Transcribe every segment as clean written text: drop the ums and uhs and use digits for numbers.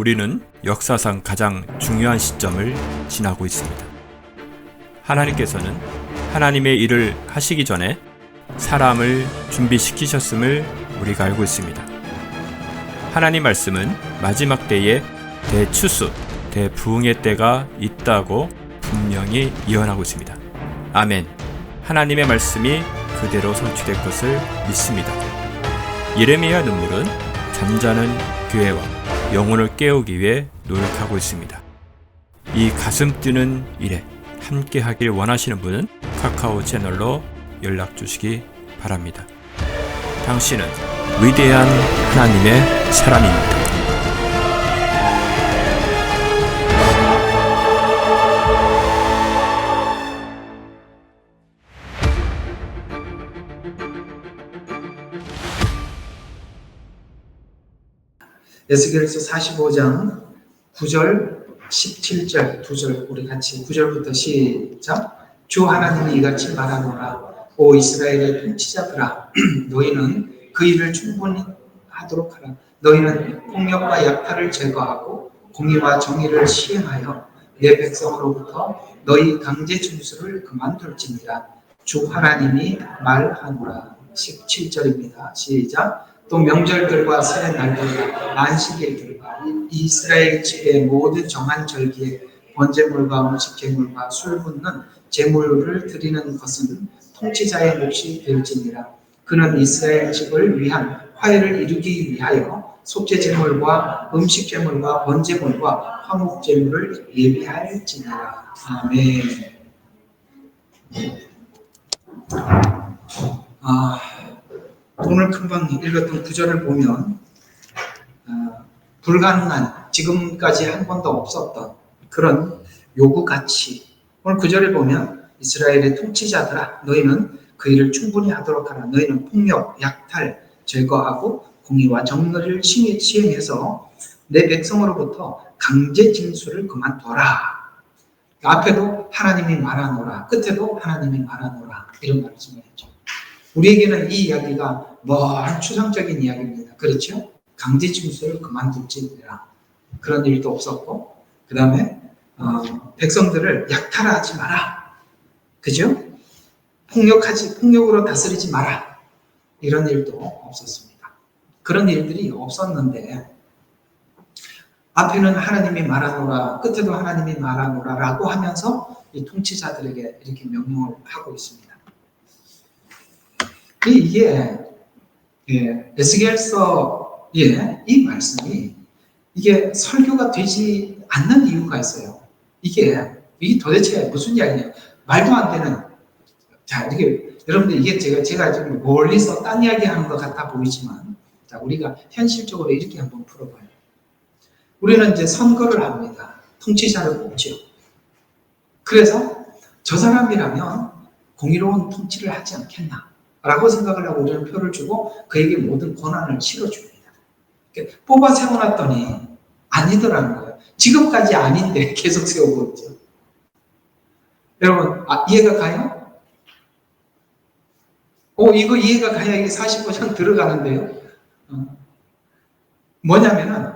우리는 역사상 가장 중요한 시점을 지나고 있습니다. 하나님께서는 하나님의 일을 하시기 전에 사람을 준비시키셨음을 우리가 알고 있습니다. 하나님 말씀은 마지막 때에 대추수, 대부흥의 때가 있다고 분명히 예언하고 있습니다. 아멘. 하나님의 말씀이 그대로 성취될 것을 믿습니다. 예레미야 눈물은 잠자는 교회와 영혼을 깨우기 위해 노력하고 있습니다. 이 가슴 뛰는 일에 함께 하길 원하시는 분은 카카오 채널로 연락 주시기 바랍니다. 당신은 위대한 하나님의 사람입니다. 에스겔서 45장 9절 17절 2절 우리 같이 9절부터 시작. 주 하나님이 이같이 말하노라. 오 이스라엘의 통치자들아, 너희는 그 일을 충분히 하도록 하라. 너희는 폭력과 약탈을 제거하고 공의와 정의를 시행하여 내 백성으로부터 너희 강제 중수를 그만둘지니라. 주 하나님이 말하노라. 17절입니다. 시작. 또 명절들과 새 날들과 안식일들과 이스라엘 집의 모든 정한 절기에 번제물과 음식 제물과 술 붓는 제물을 드리는 것은 통치자의 몫이 될지니라. 그는 이스라엘 집을 위한 화해를 이루기 위하여 속죄 제물과 음식 제물과 번제물과 화목 제물을 예비할지니라. 아멘. 오늘 금방 읽었던 구절을 보면 불가능한, 지금까지 한 번도 없었던 그런 요구같이 오늘 구절을 보면 이스라엘의 통치자들아, 너희는 그 일을 충분히 하도록 하라. 너희는 폭력, 약탈 제거하고 공의와 정의를 시행해서 내 백성으로부터 강제 징수를 그만둬라. 앞에도 하나님이 말하노라, 끝에도 하나님이 말하노라, 이런 말씀을 했죠. 우리에게는 이 이야기가 먼 추상적인 이야기입니다. 그렇죠? 강제 징수를 그만둘지니라. 그런 일도 없었고, 그 다음에 백성들을 약탈하지 마라. 그죠? 폭력으로 다스리지 마라. 이런 일도 없었습니다. 그런 일들이 없었는데 앞에는 하나님이 말하노라, 끝에도 하나님이 말하노라 라고 하면서 이 통치자들에게 이렇게 명령을 하고 있습니다. 이게 에스겔서의 이 말씀이 이게 설교가 되지 않는 이유가 있어요. 이게 도대체 무슨 이야기냐? 말도 안 되는. 자, 이게 여러분들 이게 제가 지금 멀리서 딴 이야기 하는 것 같아 보이지만, 자, 우리가 현실적으로 이렇게 한번 풀어봐요. 우리는 이제 선거를 합니다. 통치자를 뽑죠. 그래서 저 사람이라면 공의로운 통치를 하지 않겠나 라고 생각을 하고 우리는 표를 주고 그에게 모든 권한을 실어줍니다. 뽑아 세워놨더니 아니더라는 거예요. 지금까지 아닌데 계속 세우고 있죠. 여러분, 이해가 가요? 이거 이해가 가야 이게 45장 들어가는데요. 뭐냐면은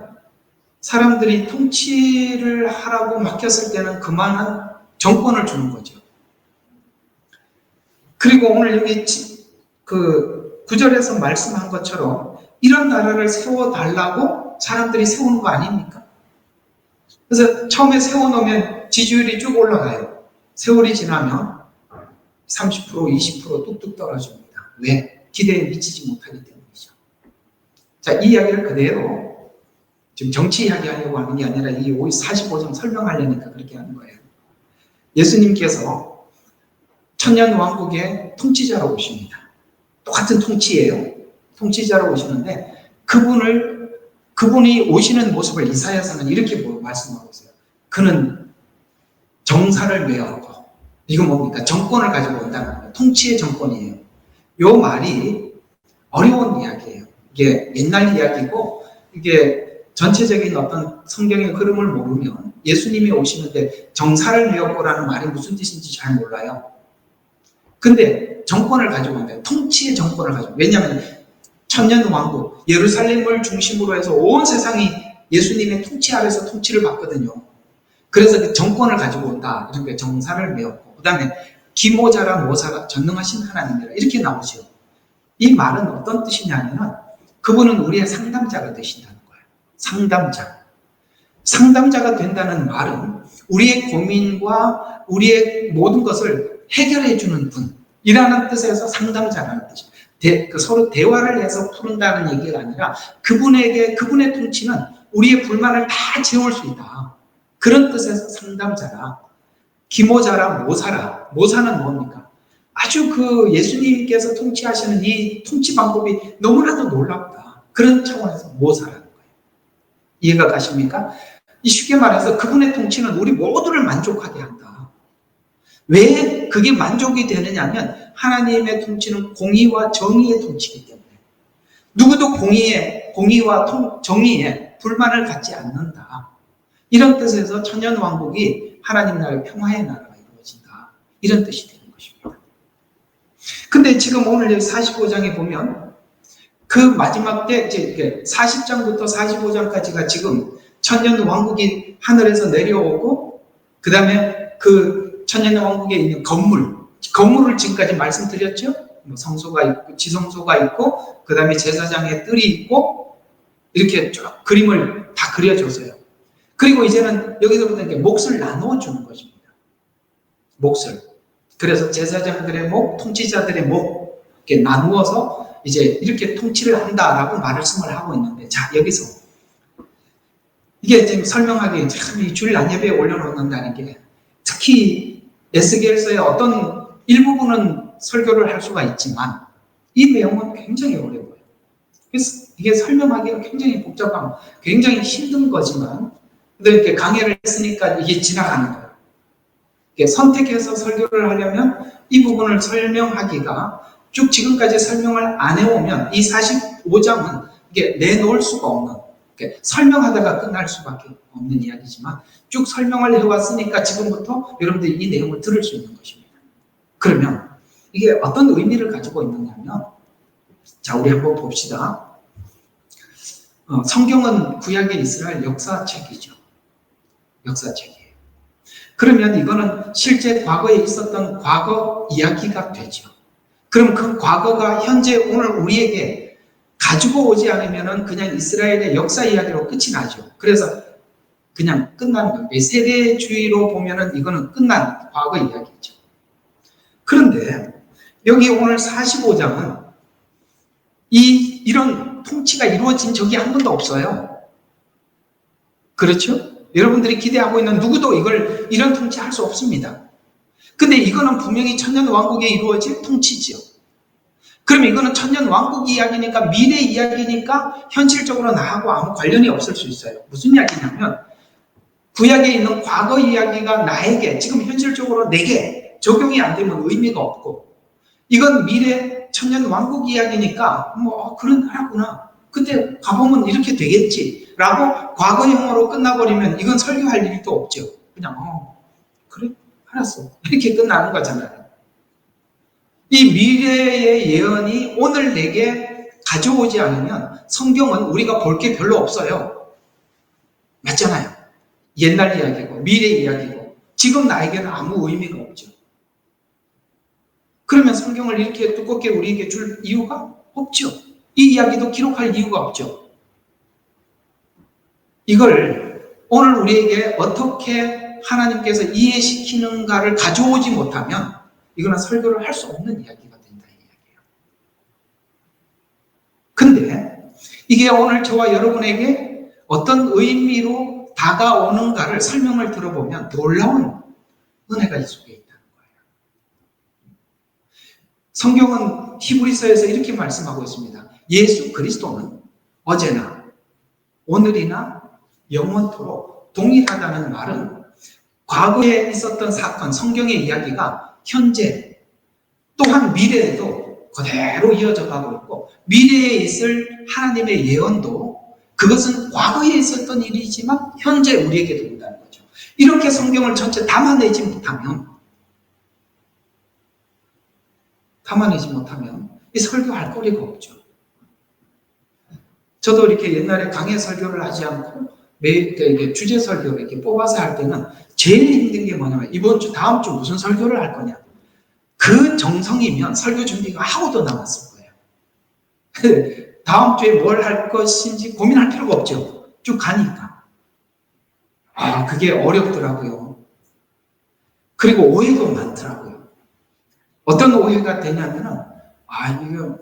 사람들이 통치를 하라고 맡겼을 때는 그만한 정권을 주는 거죠. 그리고 오늘 여기 그 9절에서 말씀한 것처럼 이런 나라를 세워달라고 사람들이 세우는 거 아닙니까? 그래서 처음에 세워놓으면 지지율이 쭉 올라가요. 세월이 지나면 30%, 20% 뚝뚝 떨어집니다. 왜? 기대에 미치지 못하기 때문이죠. 자, 이 이야기를 그대로 지금 정치 이야기 하려고 하는 게 아니라 이 45장 설명하려니까 그렇게 하는 거예요. 예수님께서 천년왕국의 통치자로 오십니다. 똑같은 통치예요. 통치자로 오시는데 그분이 오시는 모습을 이사야서는 이렇게 말씀하고 있어요. 그는 정사를 메었고, 이건 뭡니까? 정권을 가지고 온다는 거예요. 통치의 정권이에요. 요 말이 어려운 이야기예요. 이게 옛날 이야기고, 이게 전체적인 어떤 성경의 흐름을 모르면 예수님이 오시는데 정사를 메었고라는 말이 무슨 뜻인지 잘 몰라요. 근데 정권을 가지고 온다. 통치의 정권을 가지고. 왜냐하면 천년 왕국, 예루살렘을 중심으로 해서 온 세상이 예수님의 통치 아래서 통치를 받거든요. 그래서 그 정권을 가지고 온다. 이렇게 정사를 메웠고, 그 다음에 기모자라 모사라 전능하신 하나님이라 이렇게 나오죠. 이 말은 어떤 뜻이냐면 그분은 우리의 상담자가 되신다는 거예요. 상담자. 상담자가 된다는 말은 우리의 고민과 우리의 모든 것을 해결해 주는 분이라는 뜻에서 상담자라는 뜻이에요. 서로 대화를 해서 푸른다는 얘기가 아니라 그분의 통치는 우리의 불만을 다 채울 수 있다. 그런 뜻에서 상담자라. 기모자라 모사라. 모사는 뭡니까? 아주 예수님께서 통치하시는 이 통치 방법이 너무나도 놀랍다. 그런 차원에서 모사라는 거예요. 이해가 가십니까? 이 쉽게 말해서 그분의 통치는 우리 모두를 만족하게 한다. 왜 그게 만족이 되느냐 하면 하나님의 통치는 공의와 정의의 통치이기 때문에 누구도 공의와 정의에 불만을 갖지 않는다. 이런 뜻에서 천년왕국이 하나님 나라의 평화의 나라가 이루어진다. 이런 뜻이 되는 것입니다. 근데 지금 오늘 여기 45장에 보면 그 마지막 때 이제 40장부터 45장까지가 지금 천년왕국이 하늘에서 내려오고 그 다음에 그 천년왕국에 있는 건물을 지금까지 말씀드렸죠. 성소가 있고 지성소가 있고 그 다음에 제사장의 뜰이 있고 이렇게 쭉 그림을 다 그려줬어요. 그리고 이제는 여기서부터 이렇게 몫을 나누어 주는 것입니다. 몫을. 그래서 제사장들의 목, 통치자들의 목 이렇게 나누어서 이제 이렇게 통치를 한다라고 말씀을 하고 있는데, 자 여기서 이게 지금 설명하기 참 이 주일 안예배에 올려놓는다는 게 특히 에스겔서의 어떤 일부분은 설교를 할 수가 있지만 이 내용은 굉장히 어려워요. 그래서 이게 설명하기가 굉장히 복잡하고 굉장히 힘든 거지만 근데 이렇게 강의를 했으니까 이게 지나가는 거예요. 이게 선택해서 설교를 하려면 이 부분을 설명하기가 쭉 지금까지 설명을 안 해오면 이 45장은 이게 내놓을 수가 없는, 설명하다가 끝날 수밖에 없는 이야기지만 쭉 설명을 해왔으니까 지금부터 여러분들이 이 내용을 들을 수 있는 것입니다. 그러면 이게 어떤 의미를 가지고 있느냐면, 자 우리 한번 봅시다. 성경은 구약의 이스라엘 역사책이죠. 역사책이에요. 그러면 이거는 실제 과거에 있었던 과거 이야기가 되죠. 그럼 그 과거가 현재 오늘 우리에게 가지고 오지 않으면 그냥 이스라엘의 역사 이야기로 끝이 나죠. 그래서 그냥 끝나는 거예요. 세대주의로 보면은 이거는 끝난 과거 이야기죠. 그런데 여기 오늘 45장은 이런 통치가 이루어진 적이 한 번도 없어요. 그렇죠? 여러분들이 기대하고 있는 누구도 이런 통치할 수 없습니다. 근데 이거는 분명히 천년왕국에 이루어질 통치지요. 그럼 이거는 천년왕국 이야기니까 미래 이야기니까 현실적으로 나하고 아무 관련이 없을 수 있어요. 무슨 이야기냐면 구약에 있는 과거 이야기가 나에게 지금 현실적으로 내게 적용이 안 되면 의미가 없고, 이건 미래 천년왕국 이야기니까 그런 나라구나. 그때 가보면 이렇게 되겠지 라고 과거형으로 끝나버리면 이건 설교할 일도 없죠. 그냥 그래 알았어 이렇게 끝나는 거잖아요. 이 미래의 예언이 오늘 내게 가져오지 않으면 성경은 우리가 볼 게 별로 없어요. 맞잖아요. 옛날 이야기고 미래 이야기고 지금 나에게는 아무 의미가 없죠. 그러면 성경을 이렇게 두껍게 우리에게 줄 이유가 없죠. 이 이야기도 기록할 이유가 없죠. 이걸 오늘 우리에게 어떻게 하나님께서 이해시키는가를 가져오지 못하면 이거는 설교를 할 수 없는 이야기가 된다 이 이야기예요. 근데 이게 오늘 저와 여러분에게 어떤 의미로 다가오는가를 설명을 들어보면 놀라운 은혜가 이 속에 있다는 거예요. 성경은 히브리서에서 이렇게 말씀하고 있습니다. 예수 그리스도는 어제나 오늘이나 영원토록 동일하다는 말은 과거에 있었던 사건, 성경의 이야기가 현재 또한 미래에도 그대로 이어져 가고 있고, 미래에 있을 하나님의 예언도 그것은 과거에 있었던 일이지만 현재 우리에게도 온다는 거죠. 이렇게 성경을 전체 담아내지 못하면 이 설교할 거리가 없죠. 저도 이렇게 옛날에 강해 설교를 하지 않고 매일 이게 주제 설교를 이렇게 뽑아서 할 때는 제일 힘든 게 뭐냐면 이번 주, 다음 주 무슨 설교를 할 거냐. 그 정성이면 설교 준비가 하고도 남았을 거예요. 다음 주에 뭘 할 것인지 고민할 필요가 없죠. 쭉 가니까. 그게 어렵더라고요. 그리고 오해도 많더라고요. 어떤 오해가 되냐면은, 이거,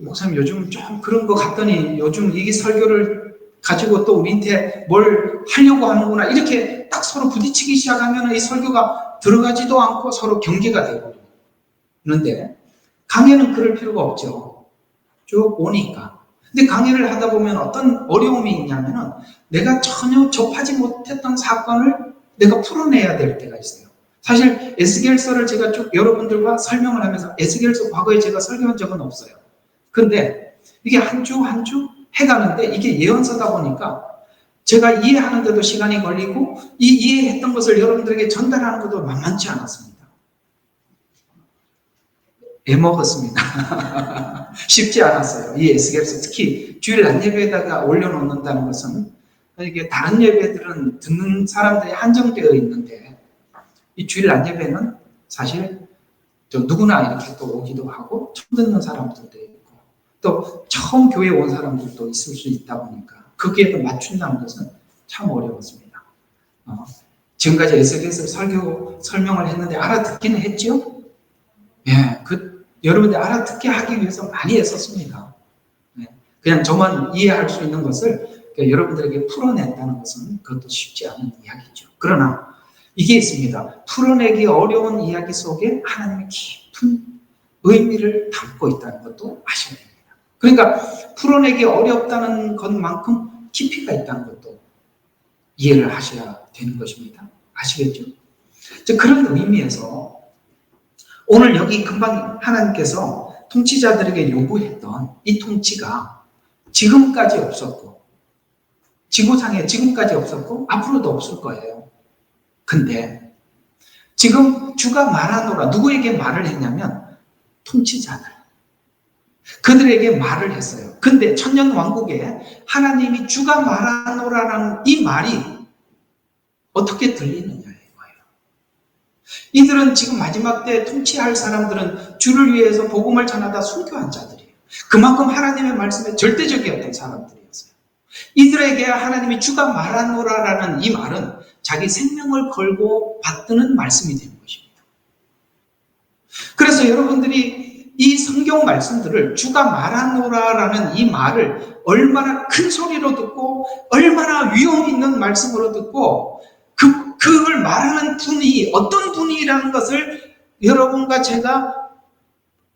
목사님 요즘 좀 그런 거 같더니 요즘 이 설교를 가지고 또 우리한테 뭘 하려고 하는구나. 이렇게 딱 서로 부딪히기 시작하면 이 설교가 들어가지도 않고 서로 경계가 되고. 그런데 강의는 그럴 필요가 없죠. 쭉 오니까. 근데 강의를 하다 보면 어떤 어려움이 있냐면은 내가 전혀 접하지 못했던 사건을 내가 풀어내야 될 때가 있어요. 사실 에스겔서를 제가 쭉 여러분들과 설명을 하면서 에스겔서 과거에 제가 설교한 적은 없어요. 근데 이게 한 주 한 주 해가는데 이게 예언서다 보니까 제가 이해하는데도 시간이 걸리고 이 이해했던 것을 여러분들에게 전달하는 것도 만만치 않았습니다. 애먹었습니다. 쉽지 않았어요. 이 에스겔서 특히 주일 낮 예배에다가 올려놓는다는 것은 이게 다른 예배들은 듣는 사람들이 한정되어 있는데 이 주일 낮 예배는 사실 누구나 이렇게 또 오기도 하고 처음 듣는 사람들도 있고 또 처음 교회에 온 사람들도 있을 수 있다 보니까 거기에 맞춘다는 것은 참 어려웠습니다. 지금까지 에스겔서 설명을 했는데 알아듣기는 했죠? 예, 여러분들 알아듣게 하기 위해서 많이 애썼습니다. 예, 그냥 저만 이해할 수 있는 것을 여러분들에게 풀어낸다는 것은 그것도 쉽지 않은 이야기죠. 그러나 이게 있습니다. 풀어내기 어려운 이야기 속에 하나님의 깊은 의미를 담고 있다는 것도 아셔야 됩니다. 그러니까 풀어내기 어렵다는 것만큼 깊이가 있다는 것도 이해를 하셔야 되는 것입니다. 아시겠죠? 그런 의미에서 오늘 여기 금방 하나님께서 통치자들에게 요구했던 이 통치가 지금까지 없었고 지구상에 지금까지 없었고 앞으로도 없을 거예요. 근데 지금 주가 말하노라 누구에게 말을 했냐면 통치자들 그들에게 말을 했어요. 근데 천년왕국에 하나님이 주가 말하노라라는 이 말이 어떻게 들리느냐예요. 이들은 지금 마지막 때 통치할 사람들은 주를 위해서 복음을 전하다 순교한 자들이에요. 그만큼 하나님의 말씀에 절대적이었던 사람들이었어요. 이들에게 하나님이 주가 말하노라라는 이 말은 자기 생명을 걸고 받드는 말씀이 되는 것입니다. 그래서 여러분들이 이 성경 말씀들을 주가 말하노라라는 이 말을 얼마나 큰 소리로 듣고 얼마나 위험 있는 말씀으로 듣고 그걸 말하는 분이 어떤 분이라는 것을 여러분과 제가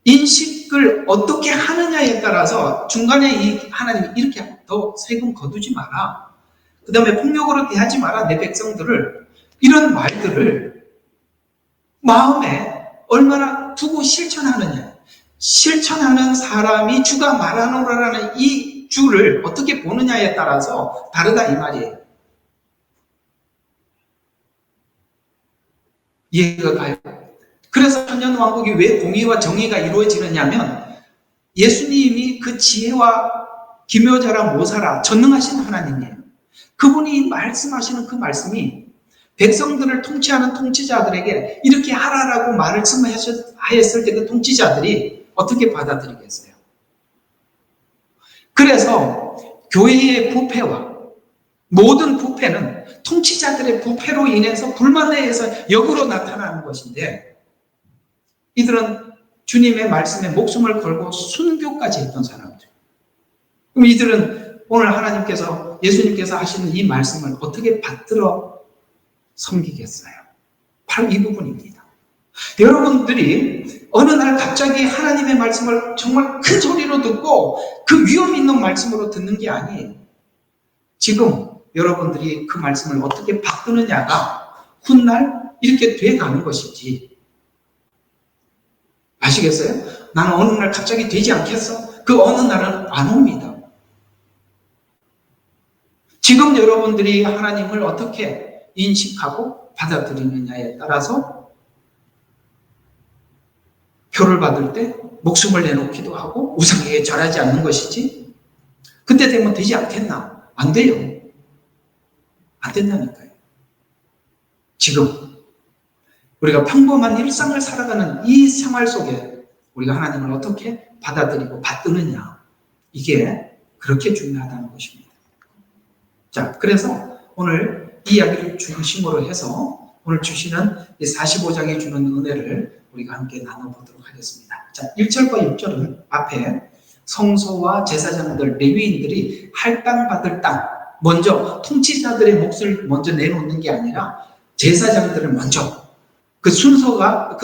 인식을 어떻게 하느냐에 따라서 중간에 이 하나님이 이렇게 너 세금 거두지 마라. 그 다음에 폭력으로 대하지 마라. 내 백성들을. 이런 말들을 마음에 얼마나 두고 실천하느냐. 실천하는 사람이 주가 말하노라라는 이 주를 어떻게 보느냐에 따라서 다르다 이 말이에요. 이해가 가요? 그래서 천년왕국이 왜 공의와 정의가 이루어지느냐면 예수님이 그 지혜와 기묘자라 모사라 전능하신 하나님이에요. 그분이 말씀하시는 그 말씀이 백성들을 통치하는 통치자들에게 이렇게 하라라고 말씀하였을 때 그 통치자들이 어떻게 받아들이겠어요? 그래서 교회의 부패와 모든 부패는 통치자들의 부패로 인해서 불만에 의해서 역으로 나타나는 것인데 이들은 주님의 말씀에 목숨을 걸고 순교까지 했던 사람들. 그럼 이들은 오늘 하나님께서 예수님께서 하시는 이 말씀을 어떻게 받들어 섬기겠어요? 바로 이 부분입니다. 여러분들이 어느 날 갑자기 하나님의 말씀을 정말 큰 소리로 듣고 그 위험 있는 말씀으로 듣는 게 아니에요. 지금 여러분들이 그 말씀을 어떻게 받드느냐가 훗날 이렇게 돼가는 것이지. 아시겠어요? 나는 어느 날 갑자기 되지 않겠어? 그 어느 날은 안 옵니다. 지금 여러분들이 하나님을 어떻게 인식하고 받아들이느냐에 따라서 표를 받을 때 목숨을 내놓기도 하고 우상에게 절하지 않는 것이지. 그때 되면 되지 않겠나? 안 돼요. 안 된다니까요. 지금 우리가 평범한 일상을 살아가는 이 생활 속에 우리가 하나님을 어떻게 받아들이고 받드느냐, 이게 그렇게 중요하다는 것입니다. 자, 그래서 오늘 이 이야기를 중심으로 해서 오늘 주시는 이 45장이 주는 은혜를 우리가 함께 나눠보도록 하겠습니다. 자, 1절과 6절은 앞에 성소와 제사장들, 레위인들이 할당받을 땅, 먼저 통치자들의 몫을 먼저 내놓는 게 아니라 제사장들을 먼저, 그 순서가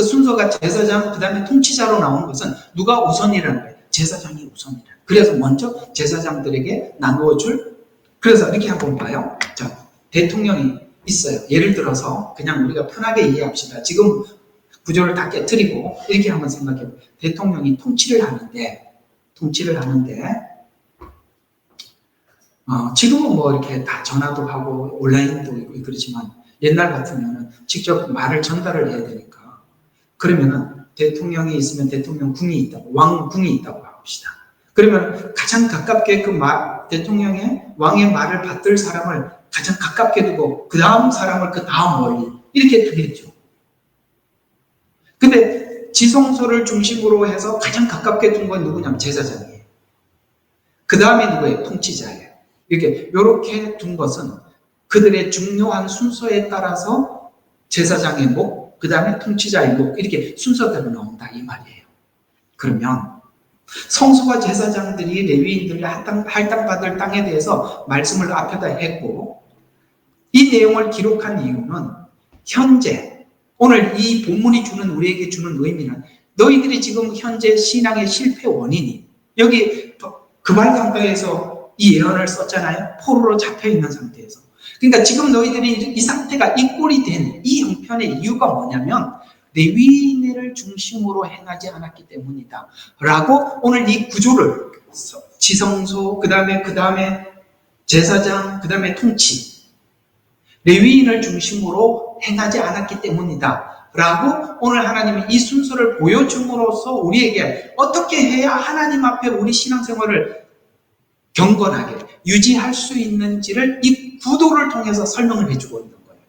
제사장, 그 다음에 통치자로 나온 것은 누가 우선이라는 거예요? 제사장이 우선이라. 그래서 먼저 제사장들에게 나누어줄, 그래서 이렇게 한번 봐요. 자, 대통령이 있어요. 예를 들어서 그냥 우리가 편하게 이해합시다. 지금 구조를 다 깨뜨리고 이렇게 한번 생각해요. 대통령이 통치를 하는데 지금은 뭐 이렇게 다 전화도 하고 온라인도 있고 그렇지만 옛날 같으면 직접 말을 전달을 해야 되니까, 그러면은 대통령이 있으면 대통령궁이 있다고, 왕궁이 있다고 합시다. 그러면 가장 가깝게 대통령의 왕의 말을 받들 사람을 가장 가깝게 두고 그 다음 사람을 그 다음 멀리 이렇게 두겠죠. 근데 지성소를 중심으로 해서 가장 가깝게 둔 건 누구냐면 제사장이에요. 그 다음에 누구예요? 통치자예요. 이렇게 둔 것은 그들의 중요한 순서에 따라서 제사장의 목, 그 다음에 통치자의 목, 이렇게 순서대로 나온다 이 말이에요. 그러면 성소와 제사장들이 레위인들이 할당받을 땅에 대해서 말씀을 앞에다 했고, 이 내용을 기록한 이유는 현재 오늘 이 본문이 우리에게 주는 의미는 너희들이 지금 현재 신앙의 실패 원인이, 여기 그발 강가에서 이 예언을 썼잖아요. 포로로 잡혀있는 상태에서. 그러니까 지금 너희들이 이 상태가 이 꼴이 된 이 형편의 이유가 뭐냐면 레위인을 중심으로 행하지 않았기 때문이다 라고 오늘 이 구조를, 지성소, 그 다음에 제사장, 그 다음에 통치, 레위인을 중심으로 행하지 않았기 때문이다 라고 오늘 하나님이 이 순서를 보여줌으로써 우리에게 어떻게 해야 하나님 앞에 우리 신앙생활을 경건하게 유지할 수 있는지를 이 구도를 통해서 설명을 해주고 있는 거예요.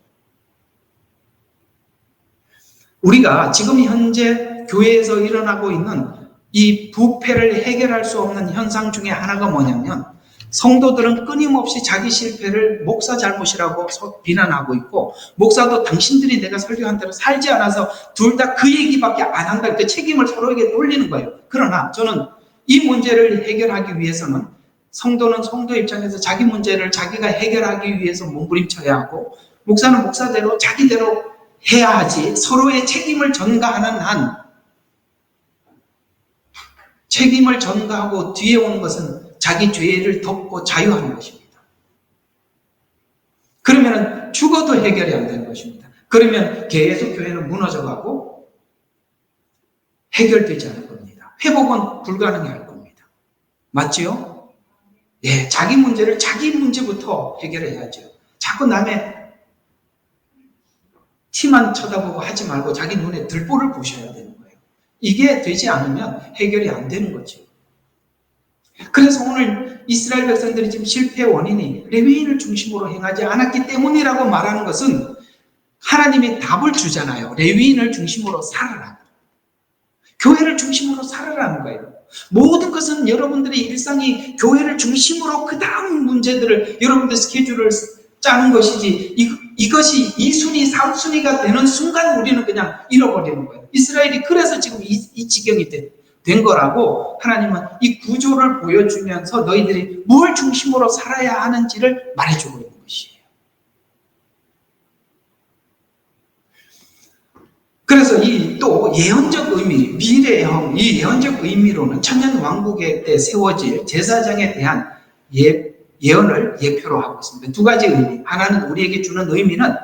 우리가 지금 현재 교회에서 일어나고 있는 이 부패를 해결할 수 없는 현상 중에 하나가 뭐냐면, 성도들은 끊임없이 자기 실패를 목사 잘못이라고 비난하고 있고, 목사도 당신들이 내가 설교한 대로 살지 않아서 둘 다 그 얘기밖에 안 한다, 그 책임을 서로에게 돌리는 거예요. 그러나 저는 이 문제를 해결하기 위해서는 성도는 성도 입장에서 자기 문제를 자기가 해결하기 위해서 몸부림쳐야 하고, 목사는 목사대로 자기대로 해야 하지, 서로의 책임을 전가하는 한, 책임을 전가하고 뒤에 오는 것은 자기 죄를 덮고 자유하는 것입니다. 그러면 죽어도 해결이 안 되는 것입니다. 그러면 계속 교회는 무너져가고 해결되지 않을 겁니다. 회복은 불가능할 겁니다. 맞지요? 예, 자기 문제를 자기 문제부터 해결해야죠. 자꾸 남의 티만 쳐다보고 하지 말고 자기 눈에 들보를 보셔야 되는 거예요. 이게 되지 않으면 해결이 안 되는 거죠. 그래서 오늘 이스라엘 백성들이 지금 실패의 원인이 레위인을 중심으로 행하지 않았기 때문이라고 말하는 것은 하나님이 답을 주잖아요. 레위인을 중심으로 살아라. 교회를 중심으로 살아라는 거예요. 모든 것은 여러분들의 일상이 교회를 중심으로 그 다음 문제들을 여러분들 스케줄을 짜는 것이지, 이것이 2순위, 3순위가 되는 순간 우리는 그냥 잃어버리는 거예요. 이스라엘이 그래서 지금 이 지경이 된 거라고 하나님은 이 구조를 보여주면서 너희들이 뭘 중심으로 살아야 하는지를 말해주고 있는 것이에요. 그래서 이 또 예언적 의미, 미래형, 이 예언적 의미로는 천년 왕국에 때 세워질 제사장에 대한 예언을 예표로 하고 있습니다. 두 가지 의미. 하나는 우리에게 주는 의미는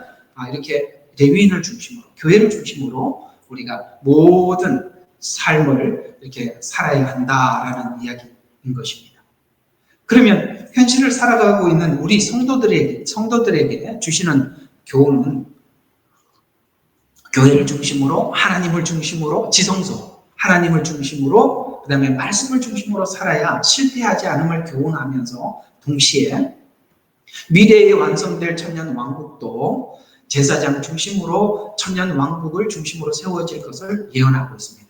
이렇게 레위인을 중심으로, 교회를 중심으로 우리가 모든 삶을 이렇게 살아야 한다라는 이야기인 것입니다. 그러면 현실을 살아가고 있는 우리 성도들에게 주시는 교훈은 교회를 중심으로, 하나님을 중심으로, 지성소, 하나님을 중심으로, 그 다음에 말씀을 중심으로 살아야 실패하지 않음을 교훈하면서 동시에 미래에 완성될 천년 왕국도 제사장 중심으로 천년 왕국을 중심으로 세워질 것을 예언하고 있습니다.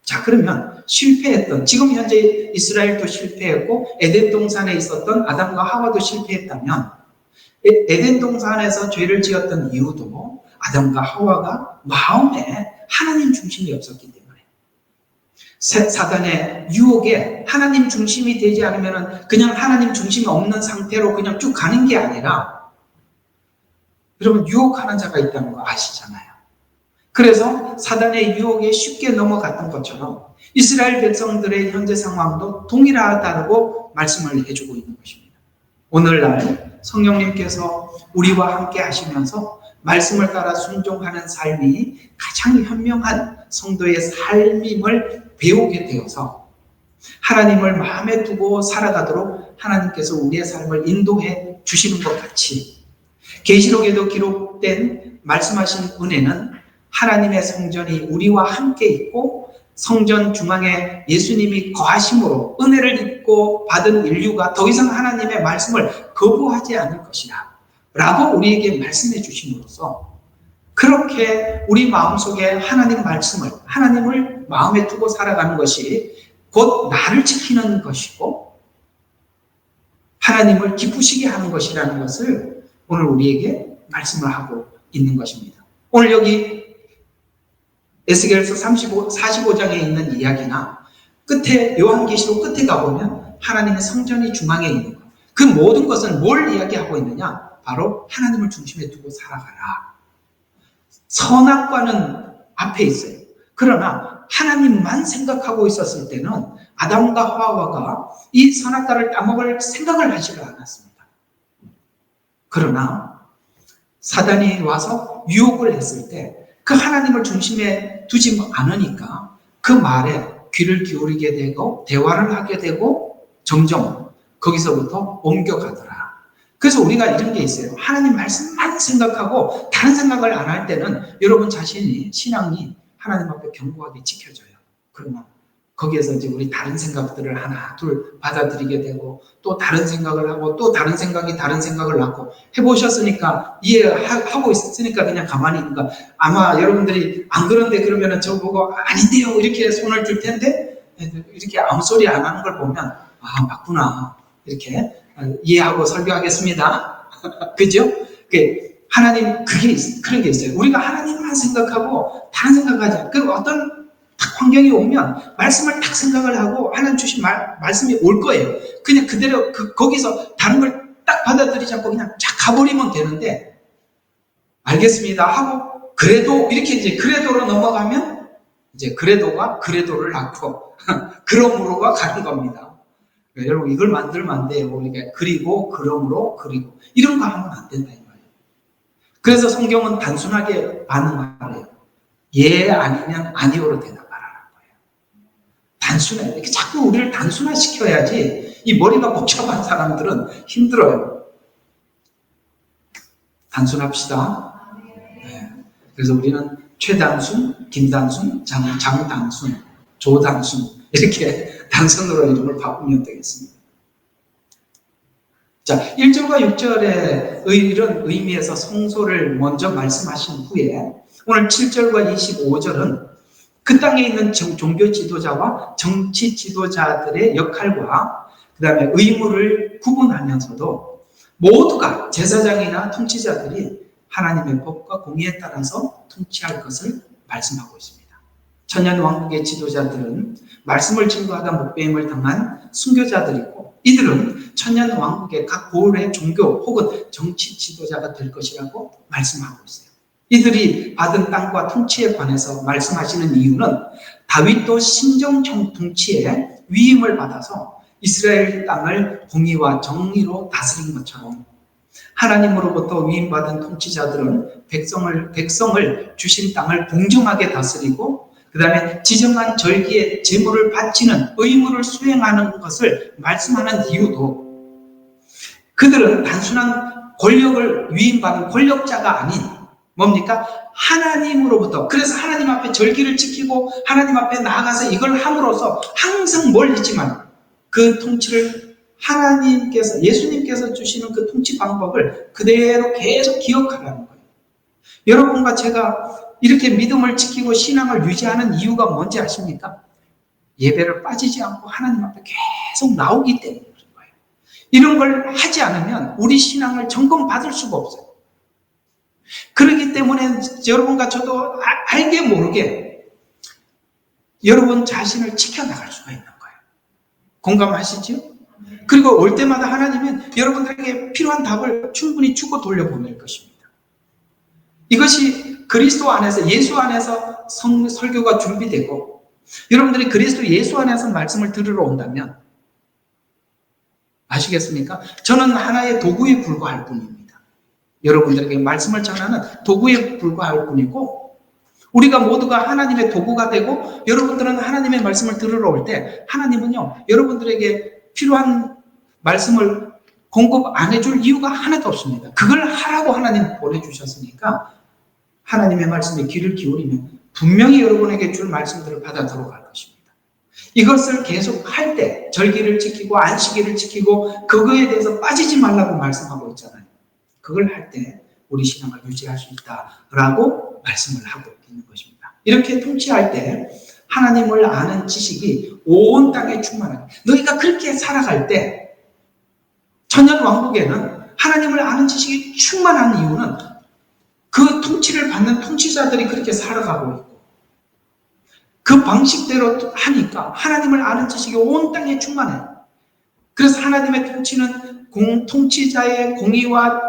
자, 그러면 실패했던, 지금 현재 이스라엘도 실패했고 에덴 동산에 있었던 아담과 하와도 실패했다면 에덴 동산에서 죄를 지었던 이유도 아담과 하와가 마음에 하나님 중심이 없었기 때문에 사단의 유혹에 하나님 중심이 되지 않으면 그냥 하나님 중심이 없는 상태로 그냥 쭉 가는 게 아니라, 여러분 유혹하는 자가 있다는 거 아시잖아요. 그래서 사단의 유혹에 쉽게 넘어갔던 것처럼 이스라엘 백성들의 현재 상황도 동일하다고 말씀을 해주고 있는 것입니다. 오늘날 성령님께서 우리와 함께 하시면서 말씀을 따라 순종하는 삶이 가장 현명한 성도의 삶임을 배우게 되어서 하나님을 마음에 두고 살아가도록 하나님께서 우리의 삶을 인도해 주시는 것 같이, 계시록에도 기록된 말씀하신 은혜는 하나님의 성전이 우리와 함께 있고 성전 중앙에 예수님이 거하심으로 은혜를 입고 받은 인류가 더 이상 하나님의 말씀을 거부하지 않을 것이다 라고 우리에게 말씀해 주심으로써, 그렇게 우리 마음속에 하나님 말씀을, 하나님을 마음에 두고 살아가는 것이 곧 나를 지키는 것이고 하나님을 기쁘시게 하는 것이라는 것을 오늘 우리에게 말씀을 하고 있는 것입니다. 오늘 여기 에스겔서 45장에 있는 이야기나 끝에 요한계시록 끝에 가보면 하나님의 성전이 중앙에 있는 것, 그 모든 것은 뭘 이야기하고 있느냐? 바로 하나님을 중심에 두고 살아가라. 선악과는 앞에 있어요. 그러나 하나님만 생각하고 있었을 때는 아담과 하와가 이 선악과를 따먹을 생각을 하지를 않았습니다. 그러나 사단이 와서 유혹을 했을 때 그 하나님을 중심에 두지 않으니까 그 말에 귀를 기울이게 되고 대화를 하게 되고 점점 거기서부터 옮겨가더라. 그래서 우리가 이런 게 있어요. 하나님 말씀만 생각하고 다른 생각을 안 할 때는 여러분 자신이 신앙이 하나님 앞에 견고하게 지켜져요. 그러나 거기에서 이제 우리 다른 생각들을 하나 둘 받아들이게 되고 또 다른 생각을 하고 또 다른 생각이 다른 생각을 낳고, 해보셨으니까 이해하고 있으니까 그냥 가만히 있는가. 아마 여러분들이 안 그런데 그러면은 저보고 아닌데요 이렇게 손을 줄 텐데, 이렇게 아무 소리 안 하는 걸 보면 아 맞구나 이렇게 이해하고 설교하겠습니다. 그죠? 하나님 그런 게 있어요. 우리가 하나님만 생각하고 다른 생각하지 않아요. 그 어떤 환경이 오면 말씀을 딱 생각을 하고 하나님 주신 말씀이 올 거예요. 그냥 그대로 거기서 다른 걸 딱 받아들이지 않고 그냥 쫙 가버리면 되는데, 알겠습니다 하고 그래도 이렇게 이제 그래도로 넘어가면 이제 그래도가 그래도를 낳고 그러므로가 가는 겁니다. 여러분 이걸 만들면 안 돼요. 우리가 그리고 그러므로 그리고 이런 거 하면 안 된다 이 말이에요. 그래서 성경은 단순하게 반응하래요. 예 아니면 아니오로 대답하라는 거예요. 단순해. 이렇게 자꾸 우리를 단순화시켜야지 이 머리가 복잡한 사람들은 힘들어요. 단순합시다. 네. 그래서 우리는 최단순, 김단순, 장단순, 조단순 이렇게 단순으로 이름을 바꾸면 되겠습니다. 자, 1절과 6절의 이런 의미에서 성소를 먼저 말씀하신 후에 오늘 7절과 25절은 그 땅에 있는 종교 지도자와 정치 지도자들의 역할과 그 다음에 의무를 구분하면서도 모두가 제사장이나 통치자들이 하나님의 법과 공의에 따라서 통치할 것을 말씀하고 있습니다. 천년왕국의 지도자들은 말씀을 증거하다 목배임을 당한 순교자들이고, 이들은 천년왕국의 각 고을의 종교 혹은 정치 지도자가 될 것이라고 말씀하고 있어요. 이들이 받은 땅과 통치에 관해서 말씀하시는 이유는 다윗도 신정청 통치에 위임을 받아서 이스라엘 땅을 공의와 정의로 다스린 것처럼 하나님으로부터 위임받은 통치자들은 백성을 주신 땅을 공정하게 다스리고 그 다음에 지정한 절기에 제물을 바치는 의무를 수행하는 것을 말씀하는 이유도, 그들은 단순한 권력을 위임받은 권력자가 아닌 뭡니까? 하나님으로부터, 그래서 하나님 앞에 절기를 지키고 하나님 앞에 나아가서 이걸 함으로써 항상 멀리지만 그 통치를 하나님께서, 예수님께서 주시는 그 통치 방법을 그대로 계속 기억하라는 거예요. 여러분과 제가 이렇게 믿음을 지키고 신앙을 유지하는 이유가 뭔지 아십니까? 예배를 빠지지 않고 하나님 앞에 계속 나오기 때문에 그런 거예요. 이런 걸 하지 않으면 우리 신앙을 점검받을 수가 없어요. 그렇기 때문에 여러분과 저도 알게 모르게 여러분 자신을 지켜나갈 수가 있는 거예요. 공감하시죠? 그리고 올 때마다 하나님은 여러분들에게 필요한 답을 충분히 주고 돌려보낼 것입니다. 이것이 그리스도 안에서, 예수 안에서 설교가 준비되고 여러분들이 그리스도 예수 안에서 말씀을 들으러 온다면 아시겠습니까? 저는 하나의 도구에 불과할 뿐입니다. 여러분들에게 말씀을 전하는 도구에 불과할 뿐이고 우리가 모두가 하나님의 도구가 되고 여러분들은 하나님의 말씀을 들으러 올 때 하나님은요 여러분들에게 필요한 말씀을 공급 안 해줄 이유가 하나도 없습니다. 그걸 하라고 하나님 보내주셨으니까 하나님의 말씀에 귀를 기울이면 분명히 여러분에게 줄 말씀들을 받아 들어갈 것입니다. 이것을 계속 할 때 절기를 지키고 안식일을 지키고 그거에 대해서 빠지지 말라고 말씀하고 있잖아요. 그걸 할 때 우리 신앙을 유지할 수 있다라고 말씀을 하고 있는 것입니다. 이렇게 통치할 때 하나님을 아는 지식이 온 땅에 충만하게 너희가 그렇게 살아갈 때 천년 왕국에는 하나님을 아는 지식이 충만한 이유는 그 통치를 받는 통치자들이 그렇게 살아가고 있고 그 방식대로 하니까 하나님을 아는 지식이 온 땅에 충만해요. 그래서 하나님의 통치는 통치자의 공의와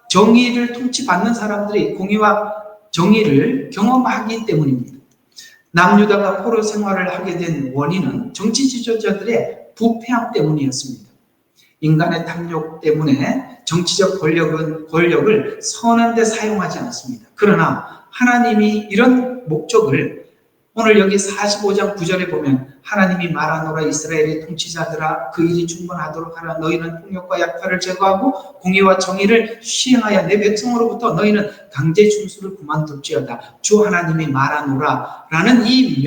정의를 통치받는 사람들이 공의와 정의를 경험하기 때문입니다. 남유다가 포로 생활을 하게 된 원인은 정치 지도자들의 부패함 때문이었습니다. 인간의 탐욕 때문에 정치적 권력을 선한 데 사용하지 않습니다. 그러나 하나님이 이런 목적을 오늘 여기 45장 9절에 보면 하나님이 말하노라 이스라엘의 통치자들아 그 일이 충분하도록 하라 너희는 폭력과 약탈을 제거하고 공의와 정의를 시행하여 내 백성으로부터 너희는 강제 충수를 그만둘지어다 주 하나님이 말하노라 라는 이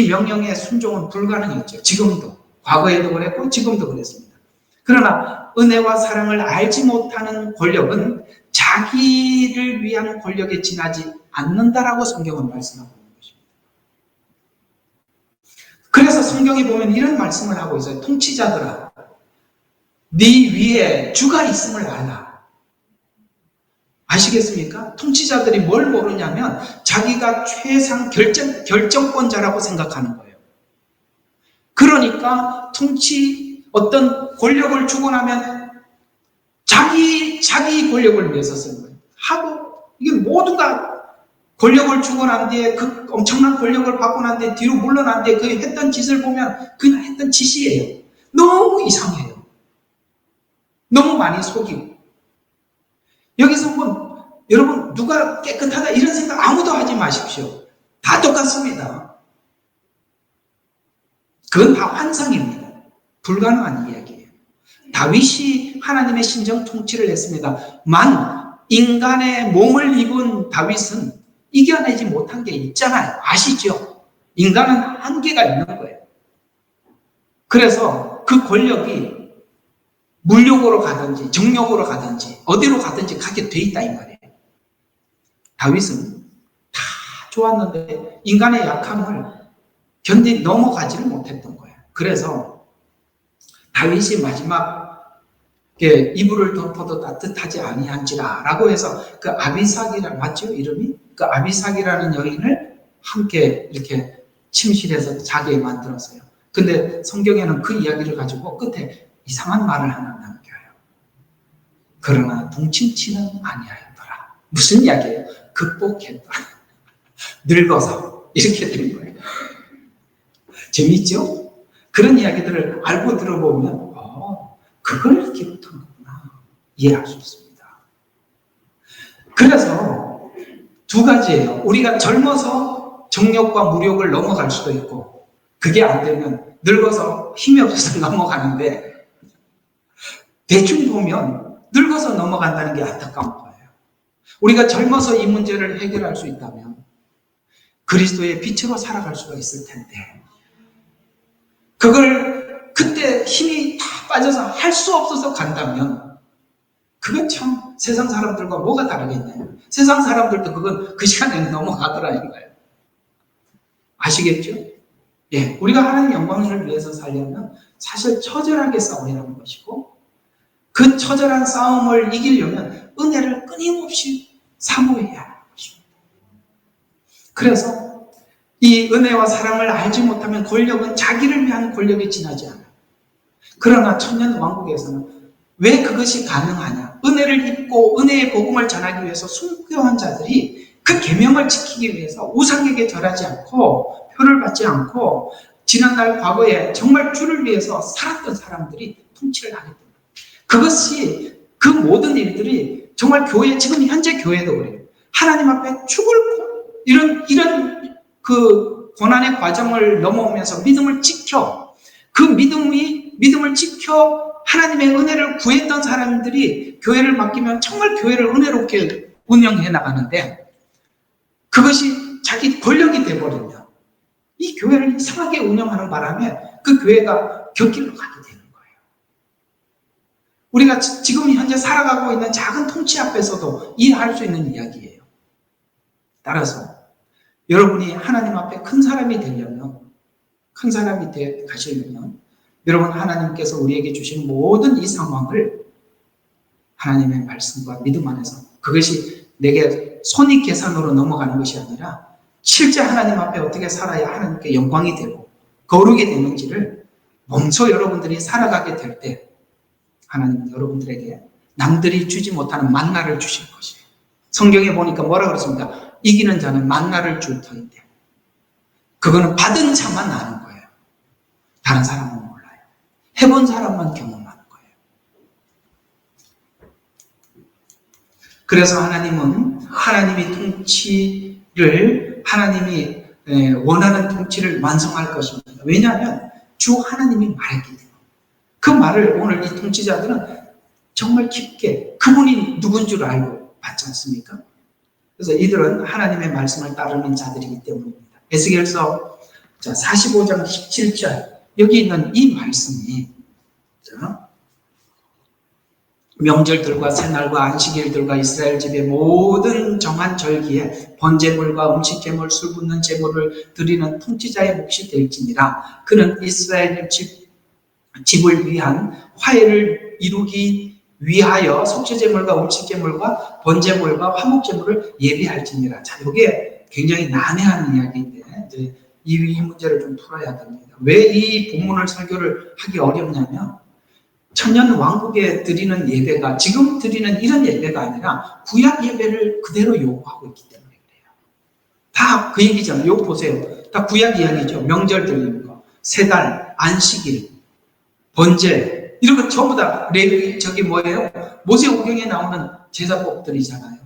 명령의 순종은 불가능했죠. 지금도 과거에도 그랬고 지금도 그랬습니다. 그러나 은혜와 사랑을 알지 못하는 권력은 자기를 위한 권력에 지나지 않는다라고 성경은 말씀하고 있는 것입니다. 그래서 성경이 보면 이런 말씀을 하고 있어요. 통치자들아, 네 위에 주가 있음을 알라. 아시겠습니까? 통치자들이 뭘 모르냐면 자기가 최상 결정권자라고 생각하는 거예요. 그러니까 어떤 권력을 주고 나면 자기 권력을 위해서 쓰는 거예요. 하고 이게 모두가 권력을 주고 난 뒤에 그 엄청난 권력을 받고 난 뒤에 뒤로 물러난 뒤에 그 했던 짓을 보면 그냥 했던 짓이에요. 너무 이상해요. 너무 많이 속이고. 여기서 여러분 누가 깨끗하다 이런 생각 아무도 하지 마십시오. 다 똑같습니다. 그건 다 환상입니다. 불가능한 이야기예요. 다윗이 하나님의 신정 통치를 했습니다. 인간의 몸을 입은 다윗은 이겨내지 못한 게 있잖아요. 아시죠? 인간은 한계가 있는 거예요. 그래서 그 권력이 물욕으로 가든지 정욕으로 가든지 어디로 가든지 가게 돼 있다 이 말이에요. 다윗은 다 좋았는데 인간의 약함을 넘어가지를 못했던 거예요. 그래서 다윗이 마지막에 이불을 덮어도 따뜻하지 아니한지라 라고 해서 그 아비삭이라 맞죠? 이름이? 그 아비삭이라는 여인을 함께 이렇게 침실에서 자게 만들었어요. 근데 성경에는 그 이야기를 가지고 끝에 이상한 말을 하나 남겨요. 그러나 동침치는 아니하였더라. 무슨 이야기예요? 극복했더라. 늙어서 이렇게 된 거예요. 재밌죠? 그런 이야기들을 알고 들어보면 그걸 이렇게 못한 거구나 이해할 수 있습니다. 그래서 두 가지예요. 우리가 젊어서 정욕과 무욕을 넘어갈 수도 있고 그게 안 되면 늙어서 힘이 없어서 넘어가는데 대충 보면 늙어서 넘어간다는 게 안타까운 거예요. 우리가 젊어서 이 문제를 해결할 수 있다면 그리스도의 빛으로 살아갈 수가 있을 텐데 그걸 그때 힘이 다 빠져서 할 수 없어서 간다면 그건 참 세상 사람들과 뭐가 다르겠나요? 세상 사람들도 그건 그 시간에 넘어가더라니까요. 아시겠죠? 예, 우리가 하나님 영광을 위해서 살려면 사실 처절하게 싸워야 하는 것이고, 그 처절한 싸움을 이기려면 은혜를 끊임없이 사모해야 하는 것입니다. 그래서 이 은혜와 사랑을 알지 못하면 권력은 자기를 위한 권력에 지나지 않아요. 그러나 천년 왕국에서는 왜 그것이 가능하냐? 은혜를 입고 은혜의 복음을 전하기 위해서 순교한 자들이 그 계명을 지키기 위해서 우상에게 절하지 않고 표를 받지 않고 지난날 과거에 정말 주를 위해서 살았던 사람들이 통치를 하게 됩니다. 그것이 그 모든 일들이 정말 교회, 지금 현재 교회도 그래요. 하나님 앞에 죽을 이런 그 고난의 과정을 넘어오면서 믿음을 지켜, 그 믿음을 지켜 하나님의 은혜를 구했던 사람들이 교회를 맡기면 정말 교회를 은혜롭게 운영해 나가는데, 그것이 자기 권력이 되어버린다. 이 교회를 이상하게 운영하는 바람에 그 교회가 곁길로 가게 되는 거예요. 우리가 지금 현재 살아가고 있는 작은 통치 앞에서도 이해할 수 있는 이야기예요. 따라서 여러분이 하나님 앞에 큰 사람이 되려면, 큰 사람이 돼 가시려면, 여러분 하나님께서 우리에게 주신 모든 이 상황을 하나님의 말씀과 믿음 안에서, 그것이 내게 손익계산으로 넘어가는 것이 아니라 실제 하나님 앞에 어떻게 살아야 하나님께 영광이 되고 거룩이 되는지를 몸소 여러분들이 살아가게 될 때 하나님은 여러분들에게 남들이 주지 못하는 만나를 주실 것이에요. 성경에 보니까 뭐라 그랬습니까? 이기는 자는 만나를 줄 터인데, 그거는 받은 자만 아는 거예요. 다른 사람은 몰라요. 해본 사람만 경험하는 거예요. 그래서 하나님은 하나님이 통치를, 하나님이 원하는 통치를 완성할 것입니다. 왜냐하면 주 하나님이 말했기 때문에. 그 말을 오늘 이 통치자들은 정말 깊게 그분이 누군 줄 알고 받지 않습니까? 그래서 이들은 하나님의 말씀을 따르는 자들이기 때문입니다. 에스겔서 45장 17절, 여기 있는 이 말씀이 명절들과 새날과 안식일들과 이스라엘 집의 모든 정한 절기에 번제물과 음식제물, 술 붓는 제물을 드리는 통치자의 몫이 될지니라. 그는 이스라엘 집을 위한 화해를 이루기 위하여 속죄제물과 음식제물과 번제물과 화목제물을 예비할지니라. 자, 이게 굉장히 난해한 이야기인데 이제 이 문제를 좀 풀어야 됩니다. 왜 이 본문을 설교를 하기 어렵냐면, 천년 왕국에 드리는 예배가 지금 드리는 이런 예배가 아니라 구약 예배를 그대로 요구하고 있기 때문에 그래요. 다 그 얘기잖아요. 요 보세요. 다 구약 이야기죠. 명절 드리는 거, 세달, 안식일, 번제, 이런 거 전부 다 레위, 저기 뭐예요? 모세오경에 나오는 제사법들이잖아요.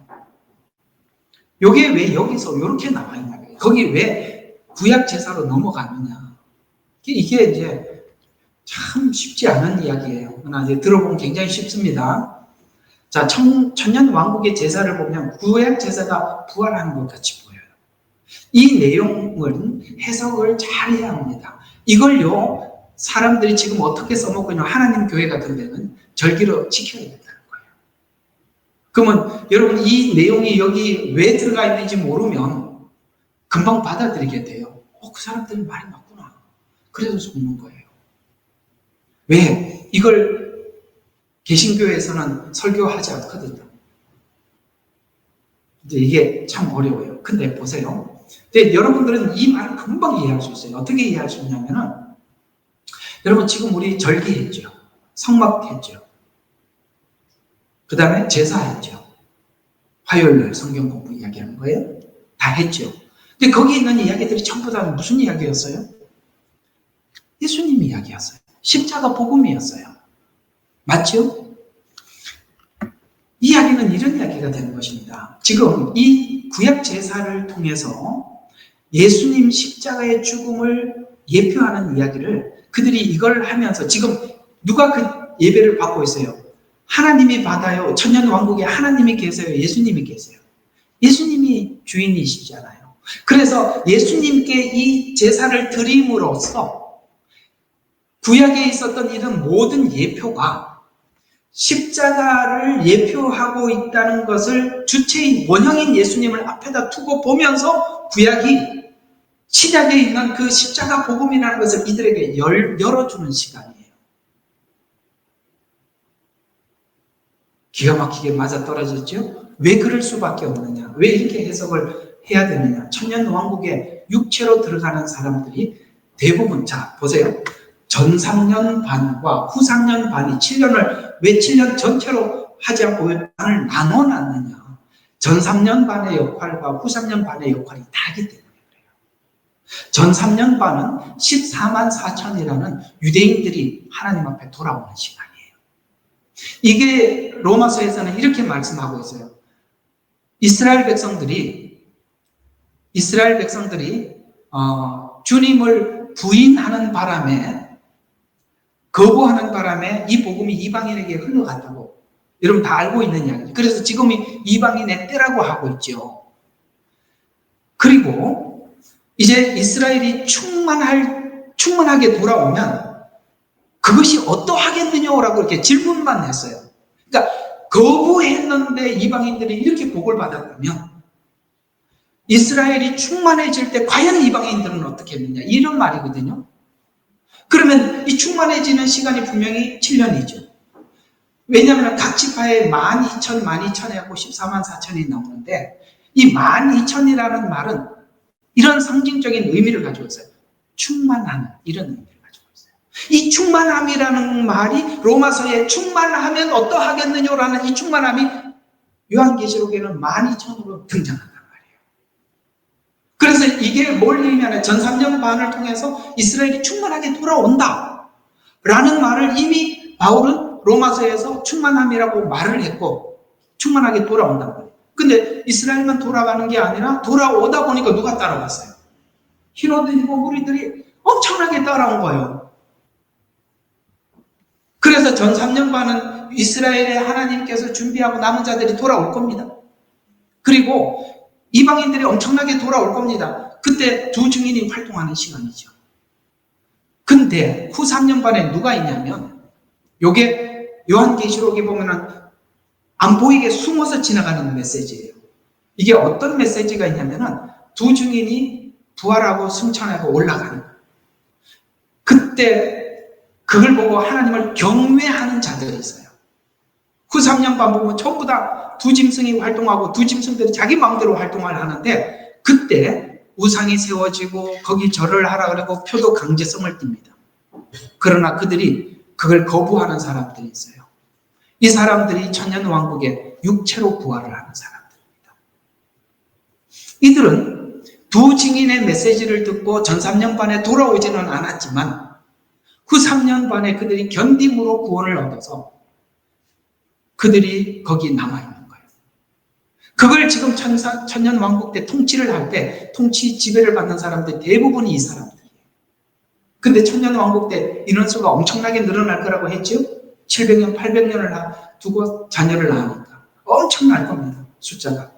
요게 왜 여기서 이렇게 나와 있냐? 거기 왜 구약 제사로 넘어가느냐? 이게 이제 참 쉽지 않은 이야기예요. 그러나 이제 들어보면 굉장히 쉽습니다. 자, 천년 왕국의 제사를 보면 구약 제사가 부활하는 것 같이 보여요. 이 내용은 해석을 잘 해야 합니다. 이걸요, 사람들이 지금 어떻게 써먹고 있는 하나님 교회 같은 데는 절기로 지켜야 된다는 거예요. 그러면 여러분 이 내용이 여기 왜 들어가 있는지 모르면 금방 받아들이게 돼요. 그 사람들이 말이 맞구나. 그래서 속는 거예요. 왜? 이걸 개신교에서는 설교하지 않거든요. 이제 이게 참 어려워요. 근데 보세요. 근데 여러분들은 이 말을 금방 이해할 수 있어요. 어떻게 이해할 수 있냐면은, 여러분 지금 우리 절기했죠. 성막했죠. 그 다음에 제사했죠. 화요일날 성경 공부 이야기하는 거예요. 다 했죠. 근데 거기 있는 이야기들이 전부 다 무슨 이야기였어요? 예수님 이야기였어요. 십자가 복음이었어요. 맞죠? 이야기는 이런 이야기가 되는 것입니다. 지금 이 구약 제사를 통해서 예수님 십자가의 죽음을 예표하는 이야기를 그들이 이걸 하면서 지금 누가 그 예배를 받고 있어요? 하나님이 받아요. 천년왕국에 하나님이 계세요. 예수님이 계세요. 예수님이 주인이시잖아요. 그래서 예수님께 이 제사를 드림으로써 구약에 있었던 이런 모든 예표가 십자가를 예표하고 있다는 것을 주체인 원형인 예수님을 앞에다 두고 보면서 구약이 신약에 있는 그 십자가 복음이라는 것을 이들에게 열어주는 시간이에요. 기가 막히게 맞아떨어졌죠? 왜 그럴 수밖에 없느냐? 왜 이렇게 해석을 해야 되느냐? 천년왕국에 육체로 들어가는 사람들이 대부분, 자 보세요. 전 3년 반과 후 3년 반이 7년을 왜 7년 전체로 하지 않고 왜 반을 나눠놨느냐? 전 3년 반의 역할과 후 3년 반의 역할이 다르기 때문에 그래요. 전 3년 반은 14만 4천이라는 유대인들이 하나님 앞에 돌아오는 시간이에요. 이게 로마서에서는 이렇게 말씀하고 있어요. 이스라엘 백성들이 주님을 부인하는 바람에, 거부하는 바람에 이 복음이 이방인에게 흘러갔다고 여러분 다 알고 있는 이야기죠. 그래서 지금이 이방인의 때라고 하고 있죠. 그리고 이제 이스라엘이 충만하게 돌아오면 그것이 어떠하겠느냐라고 이렇게 질문만 했어요. 그러니까 거부했는데 이방인들이 이렇게 복을 받았다면 이스라엘이 충만해질 때 과연 이방인들은 어떻게 했느냐, 이런 말이거든요. 그러면 이 충만해지는 시간이 분명히 7년이죠. 왜냐하면 각 지파에 12,000 해갖고 14만 4천이 나오는데 이 12,000이라는 말은 이런 상징적인 의미를 가지고 있어요. 충만하는 이런 의미를 가지고 있어요. 이 충만함이라는 말이 로마서에 충만하면 어떠하겠느냐라는 이 충만함이 요한계시록에는 12,000으로 등장한단 말이에요. 그래서 이게 뭘 의미하냐, 전 3년 반을 통해서 이스라엘이 충만하게 돌아온다 라는 말을 이미 바울은 로마서에서 충만함이라고 말을 했고 충만하게 돌아온다는 거예요. 근데 이스라엘만 돌아가는 게 아니라 돌아오다 보니까 누가 따라왔어요? 히로드이고 무리들이 엄청나게 따라온 거예요. 그래서 전 3년 반은 이스라엘의 하나님께서 준비하고 남은 자들이 돌아올 겁니다. 그리고 이방인들이 엄청나게 돌아올 겁니다. 그때 두 증인이 활동하는 시간이죠. 근데 후 3년 반에 누가 있냐면, 요게 요한계시록에 보면은 안 보이게 숨어서 지나가는 메시지예요. 이게 어떤 메시지가 있냐면은 두 증인이 부활하고 승천하고 올라가는 거예요. 그때 그걸 보고 하나님을 경외하는 자들이 있어요. 후 3년 반 보면 전부 다 두 짐승이 활동하고 두 짐승들이 자기 마음대로 활동을 하는데 그때 우상이 세워지고 거기 절을 하라 그러고 표도 강제성을 띱니다. 그러나 그들이 그걸 거부하는 사람들이 있어요. 이 사람들이 천년왕국에 육체로 부활을 하는 사람들입니다. 이들은 두 증인의 메시지를 듣고 전 3년 반에 돌아오지는 않았지만 후 3년 반에 그들이 견딤으로 구원을 얻어서 그들이 거기 남아있는 거예요. 그걸 지금 천년왕국 때 통치를 할 때 통치 지배를 받는 사람들 대부분이 이 사람들이에요. 근데 천년왕국 때 인원수가 엄청나게 늘어날 거라고 했죠? 700년, 800년을 두고 자녀를 낳으니까 엄청날 겁니다, 숫자가.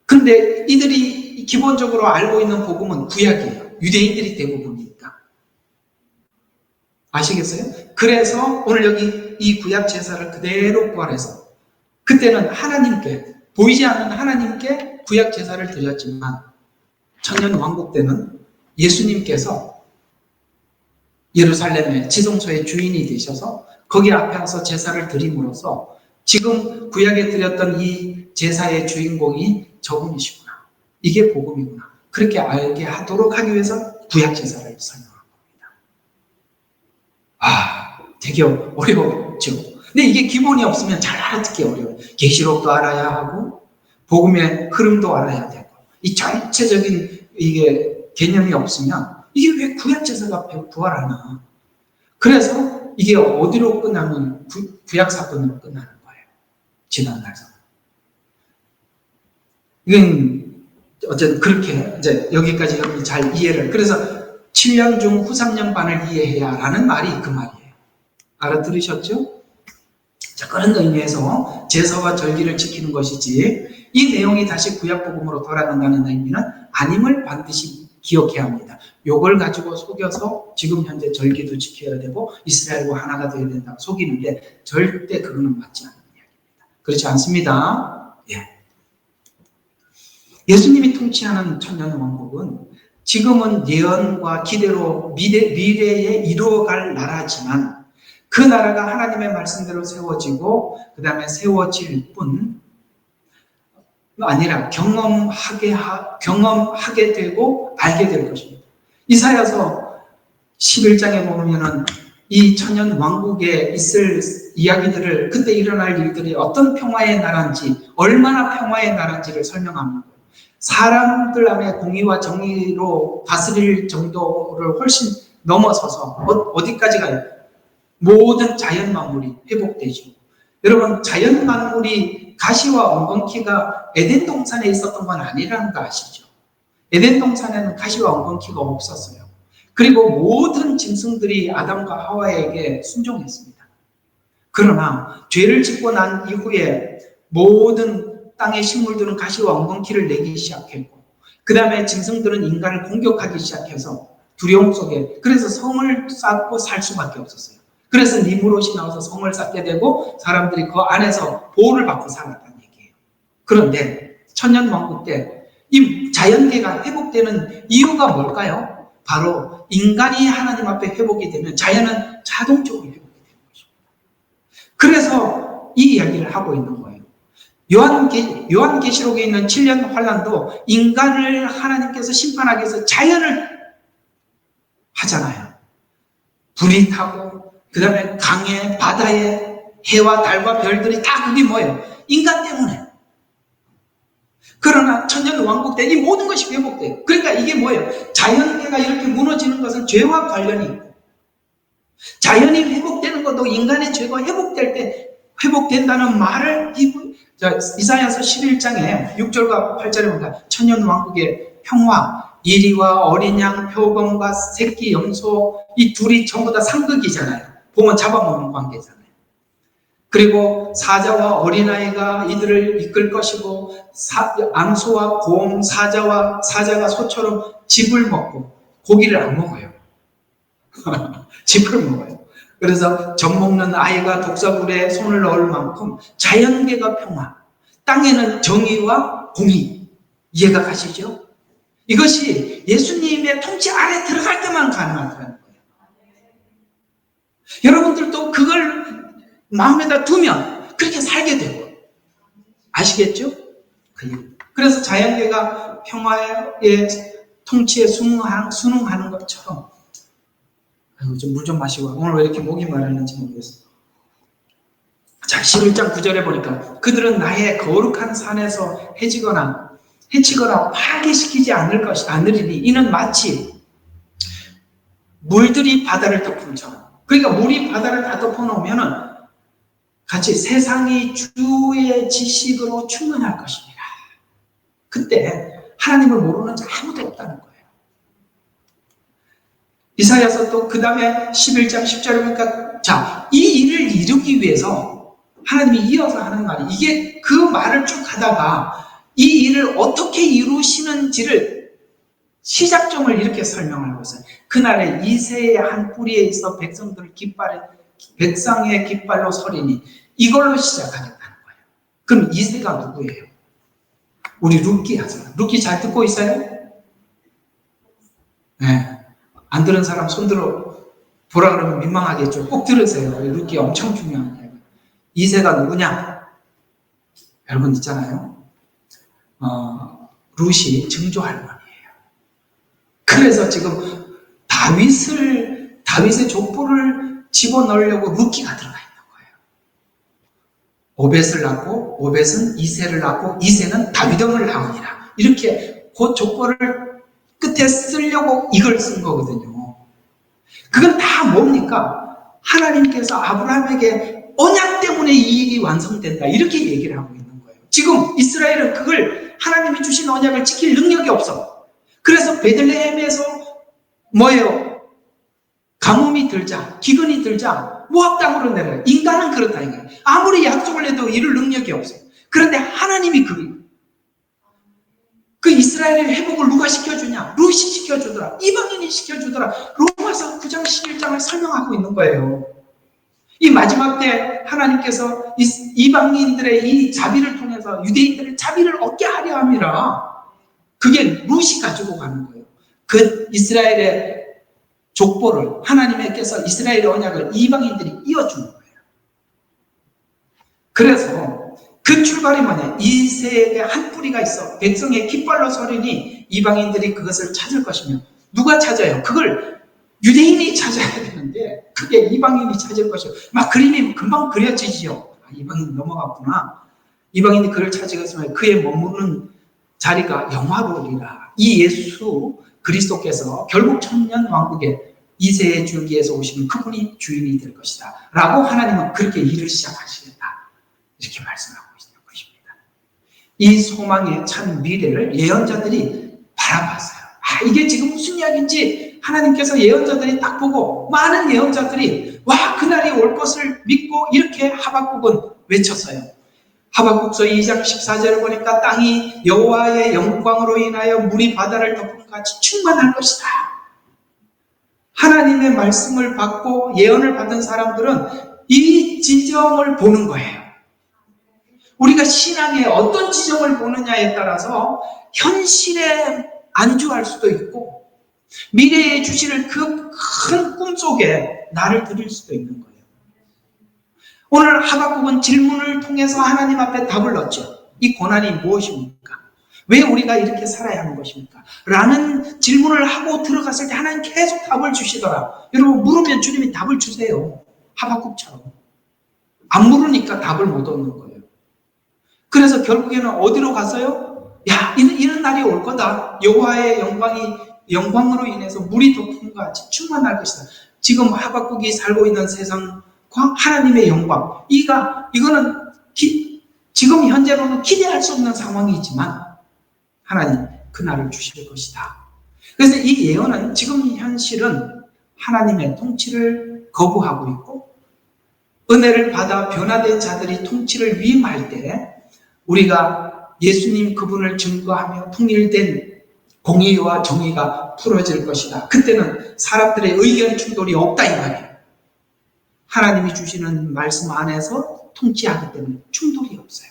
근데 이들이 기본적으로 알고 있는 복음은 구약이에요. 유대인들이 대부분이니까. 아시겠어요? 그래서 오늘 여기 이 구약 제사를 그대로 부활해서 그때는 하나님께, 보이지 않는 하나님께 구약 제사를 드렸지만 천년왕국 때는 예수님께서 예루살렘의 지성소의 주인이 되셔서 거기 앞에 와서 제사를 드림으로써 지금 구약에 드렸던 이 제사의 주인공이 저분이시구나, 이게 복음이구나, 그렇게 알게 하도록 하기 위해서 구약 제사를 설명한 겁니다. 되게 어려웠죠. 근데 이게 기본이 없으면 잘 알아듣기 어려워요. 계시록도 알아야 하고 복음의 흐름도 알아야 되고 이 전체적인 이게 개념이 없으면 이게 왜 구약 제사가 부활하나? 그래서 이게 어디로 끝나면 구약 사건으로 끝나는 거예요. 지난날 사건. 이건 어쨌든 그렇게 이제 여기까지 잘 이해를. 그래서 7년 중 후 3년 반을 이해해야라는 말이 그 말이에요. 알아들으셨죠? 자, 그런 의미에서 제사와 절기를 지키는 것이지 이 내용이 다시 구약 복음으로 돌아간다는 의미는 아님을 반드시 기억해야 합니다. 요걸 가지고 속여서 지금 현재 절기도 지켜야 되고 이스라엘과 하나가 되어야 된다고 속이는데 절대 그거는 맞지 않는 이야기입니다. 그렇지 않습니다. 예. 예수님이 통치하는 천년왕국은 지금은 예언과 기대로 미래에 이루어갈 나라지만 그 나라가 하나님의 말씀대로 세워지고 그 다음에 세워질 뿐 아니라 경험하게 되고 알게 될 것입니다. 이사야서 11장에 보면은 이 천년 왕국에 있을 이야기들을 그때 일어날 일들이 어떤 평화의 나라인지 얼마나 평화의 나라인지를 설명합니다. 사람들 안에 공의와 정의로 다스릴 정도를 훨씬 넘어서서 어디까지 가요? 모든 자연 만물이 회복되죠. 여러분 자연 만물이 가시와 엉겅퀴가 에덴 동산에 있었던 건 아니라는 거 아시죠? 에덴 동산에는 가시와 엉겅퀴가 없었어요. 그리고 모든 짐승들이 아담과 하와에게 순종했습니다. 그러나 죄를 짓고 난 이후에 모든 땅의 식물들은 가시와 엉겅퀴를 내기 시작했고 그 다음에 짐승들은 인간을 공격하기 시작해서 두려움 속에 그래서 성을 쌓고 살 수밖에 없었어요. 그래서 니무롯이 나와서 성을 쌓게 되고 사람들이 그 안에서 보호를 받고 살았다는 얘기예요. 그런데 천년왕국 때 이 자연계가 회복되는 이유가 뭘까요? 바로 인간이 하나님 앞에 회복이 되면 자연은 자동적으로 회복이 되는 것입니다. 그래서 이 이야기를 하고 있는 거예요. 요한계시록에 있는 7년 환란도 인간을 하나님께서 심판하기 위해서 자연을 하잖아요. 불이 타고 그 다음에 강에 바다에 해와 달과 별들이 다 그게 뭐예요? 인간 때문에. 그러나 천년왕국 때 이 모든 것이 회복돼요. 그러니까 이게 뭐예요? 자연계가 이렇게 무너지는 것은 죄와 관련이 있고 자연이 회복되는 것도 인간의 죄가 회복될 때 회복된다는 말을 이사야서 11장에 6절과 8절에 보니까 천년왕국의 평화, 이리와 어린 양, 표범과 새끼 염소 이 둘이 전부 다 상극이잖아요. 보면 잡아먹는 관계잖아요. 그리고 사자와 어린아이가 이들을 이끌 것이고 암소와 곰, 사자가 소처럼 짚을 먹고 고기를 안 먹어요. 짚을 먹어요. 그래서 젖 먹는 아이가 독사굴에 손을 넣을 만큼 자연계가 평화, 땅에는 정의와 공의, 이해가 가시죠? 이것이 예수님의 통치 아래 들어갈 때만 가능하다는 거예요. 여러분들도 그걸 마음에다 두면 그렇게 살게 되고 아시겠죠? 그래서 자연계가 평화의 통치에 순응하는 것처럼 물 좀 마시고 오늘 왜 이렇게 목이 마르는지 모르겠어요. 자, 11장 9절에 보니까 그들은 나의 거룩한 산에서 해치거나 파괴시키지 않으리니 이는 마치 물들이 바다를 덮음처럼. 그러니까 물이 바다를 다 덮어놓으면은 같이 세상이 주의 지식으로 충만할 것입니다. 그때 하나님을 모르는 자 아무도 없다는 거예요. 이사야서 또 그 다음에 11장 10절에 보니까 자, 이 일을 이루기 위해서 하나님이 이어서 하는 말이 이게 그 말을 쭉 하다가 이 일을 어떻게 이루시는지를 시작점을 이렇게 설명을 하고 있어요. 그날에 이새의 한 뿌리에 있어 백성의 깃발로 서리니 이걸로 시작하겠다는 거예요. 그럼 이새가 누구예요? 우리 룻기 하잖아요. 룻기 잘 듣고 있어요? 네. 안 들은 사람 손들어 보라 그러면 민망하겠죠. 꼭 들으세요. 룻기 엄청 중요한 이야기. 이새가 누구냐? 여러분 있잖아요. 룻이 증조할머니예요. 그래서 지금 다윗의 족보를 집어넣으려고 룻기가 들어가 있는 거예요. 오벳을 낳고 오벳은 이새를 낳고 이새는 다윗왕을 낳으니라. 이렇게 그 족보를 끝에 쓰려고 이걸 쓴 거거든요. 그건 다 뭡니까? 하나님께서 아브라함에게 언약 때문에 이 일이 완성된다. 이렇게 얘기를 하고 있는 거예요. 지금 이스라엘은 그걸 하나님이 주신 언약을 지킬 능력이 없어. 그래서 베들레헴에서 뭐예요? 가뭄이 들자, 기근이 들자 모압 땅으로 내려요. 인간은 그렇다니까요. 아무리 약속을 해도 이룰 능력이 없어요. 그런데 하나님이 그 이스라엘의 회복을 누가 시켜주냐? 룻이 시켜주더라. 이방인이 시켜주더라. 로마서 9장 11장을 설명하고 있는 거예요. 이 마지막 때 하나님께서 이방인들의 이 자비를 통해서 유대인들의 자비를 얻게 하려 함이라. 그게 룻이 가지고 가는 거예요. 그 이스라엘의 족보를 하나님께서 이스라엘의 언약을 이방인들이 이어주는 거예요. 그래서 그 출발이 뭐냐? 이세에 한 뿌리가 있어 백성의 깃발로 서리니 이방인들이 그것을 찾을 것이며 누가 찾아요? 그걸 유대인이 찾아야 되는데 그게 이방인이 찾을 것이요. 막 그림이 금방 그려지지요. 아, 이방인 넘어갔구나. 이방인이 그를 찾으겠으면 그의 머무는 자리가 영화로우리라. 이 예수 그리스도께서 결국 천년 왕국의 이세의 줄기에서 오시는 그분이 주인이 될 것이다. 라고 하나님은 그렇게 일을 시작하시겠다. 이렇게 말씀하고 있는 것입니다. 이 소망의 참 미래를 예언자들이 바라봤어요. 아, 이게 지금 무슨 이야기인지 하나님께서 예언자들이 딱 보고 많은 예언자들이 와, 그날이 올 것을 믿고 이렇게 하박국은 외쳤어요. 하박국서 2장 14절을 보니까 땅이 여호와의 영광으로 인하여 물이 바다를 덮은 같이 충만할 것이다. 하나님의 말씀을 받고 예언을 받은 사람들은 이 지점을 보는 거예요. 우리가 신앙의 어떤 지점을 보느냐에 따라서 현실에 안주할 수도 있고 미래에 주실 그 큰 꿈속에 나를 드릴 수도 있는 거예요. 오늘 하박국은 질문을 통해서 하나님 앞에 답을 얻죠. 이 고난이 무엇입니까? 왜 우리가 이렇게 살아야 하는 것입니까? 라는 질문을 하고 들어갔을 때 하나님 계속 답을 주시더라. 여러분 물으면 주님이 답을 주세요. 하박국처럼. 안 물으니까 답을 못 얻는 거예요. 그래서 결국에는 어디로 갔어요? 야, 이런 날이 올 거다. 여호와의 영광으로 인해서 물이 덮은 것 같이 충만할 것이다. 지금 하박국이 살고 있는 세상과 하나님의 영광, 이거는 지금 현재로는 기대할 수 없는 상황이지만 하나님 그날을 주실 것이다. 그래서 이 예언은 지금 현실은 하나님의 통치를 거부하고 있고 은혜를 받아 변화된 자들이 통치를 위임할 때 우리가 예수님 그분을 증거하며 통일된 공의와 정의가 풀어질 것이다. 그때는 사람들의 의견 충돌이 없다 이 말이에요. 하나님이 주시는 말씀 안에서 통치하기 때문에 충돌이 없어요.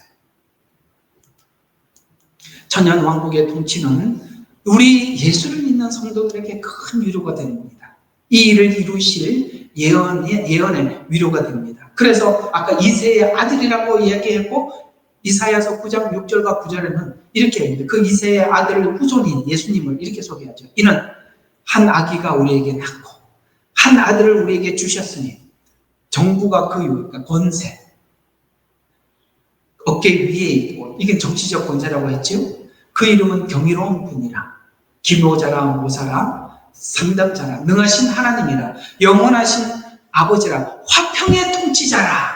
천년 왕국의 통치는 우리 예수를 믿는 성도들에게 큰 위로가 됩니다. 이 일을 이루실 예언의 위로가 됩니다. 그래서 아까 이새의 아들이라고 이야기했고 이사야서 9장 6절과 9절에는 이렇게 합니다. 그 이새의 아들을 후손인 예수님을 이렇게 소개하죠. 이는 한 아기가 우리에게 낳고 한 아들을 우리에게 주셨으니 정부가 그러니까 권세 어깨 위에 있고 이게 정치적 권세라고 했죠. 그 이름은 경이로운 분이라 기묘자라 모사라 상담자라 능하신 하나님이라 영원하신 아버지라 화평의 통치자라.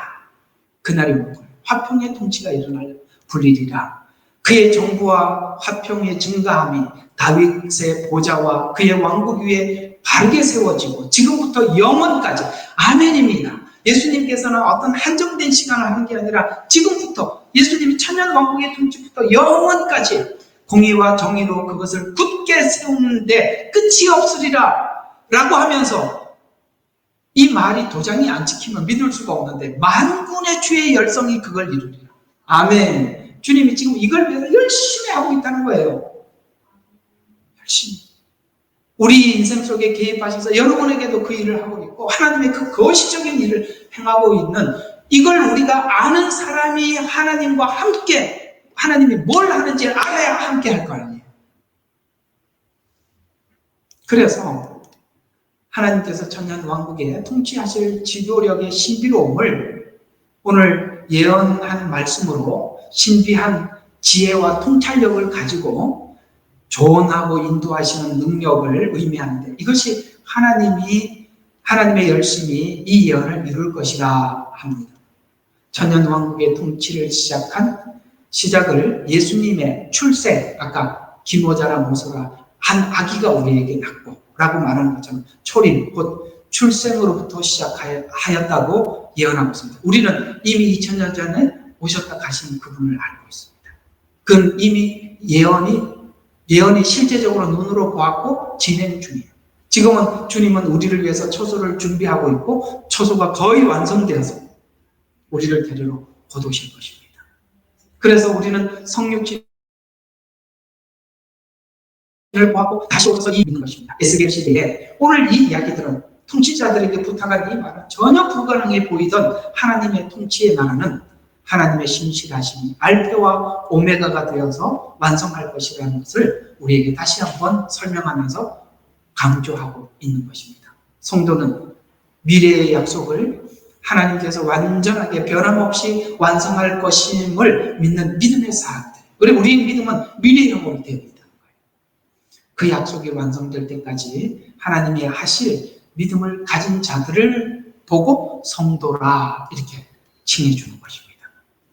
그날이 올 거예요. 화평의 통치가 일어날 불일이라. 그의 정부와 화평의 증가함이 다윗의 보좌와 그의 왕국 위에 바르게 세워지고 지금부터 영원까지 아멘입니다. 예수님께서는 어떤 한정된 시간을 하는 게 아니라 지금부터 예수님이 천년 왕국의 통치부터 영원까지 공의와 정의로 그것을 굳게 세우는데 끝이 없으리라 라고 하면서 이 말이 도장이 안 찍히면 믿을 수가 없는데 만군의 주의 열성이 그걸 이루리라. 아멘. 주님이 지금 이걸 위해서 열심히 하고 있다는 거예요. 열심히. 우리 인생 속에 개입하셔서 여러분에게도 그 일을 하고 있고 하나님의 그 거시적인 일을 행하고 있는 이걸 우리가 아는 사람이 하나님과 함께 하나님이 뭘 하는지 알아야 함께 할 거 아니에요. 그래서 하나님께서 천년 왕국에 통치하실 지도력의 신비로움을 오늘 예언한 말씀으로 신비한 지혜와 통찰력을 가지고 조언하고 인도하시는 능력을 의미하는데 이것이 하나님의 열심히 이 예언을 이룰 것이라 합니다. 천년 왕국의 통치를 시작을 예수님의 출생, 아까 기모자라 모소라 한 아기가 우리에게 낳고 라고 말하는 것처럼 초림, 곧 출생으로부터 시작하였다고 예언하고 있습니다. 우리는 이미 2000년 전에 오셨다 가신 그분을 알고 있습니다. 그건 이미 예언이 예언이 실제적으로 눈으로 보았고 진행 중이에요. 지금은 주님은 우리를 위해서 초소를 준비하고 있고 초소가 거의 완성되어서 우리를 데리러 곧 오실 것입니다. 그래서 우리는 성육신을 보았고 다시 오셔서 이 믿는 것입니다. 에스겔 시대에 오늘 이 이야기들은 통치자들에게 부탁한 이 말은 전혀 불가능해 보이던 하나님의 통치의 나라는 하나님의 신실하심이 알파와 오메가가 되어서 완성할 것이라는 것을 우리에게 다시 한번 설명하면서 강조하고 있는 것입니다. 성도는 미래의 약속을 하나님께서 완전하게 변함없이 완성할 것임을 믿는 믿음의 사람들. 그리고 우리의 믿음은 미래형으로 되어 있다는 거예요. 그 약속이 완성될 때까지 하나님이 하실 믿음을 가진 자들을 보고 성도라 이렇게 칭해주는 것입니다.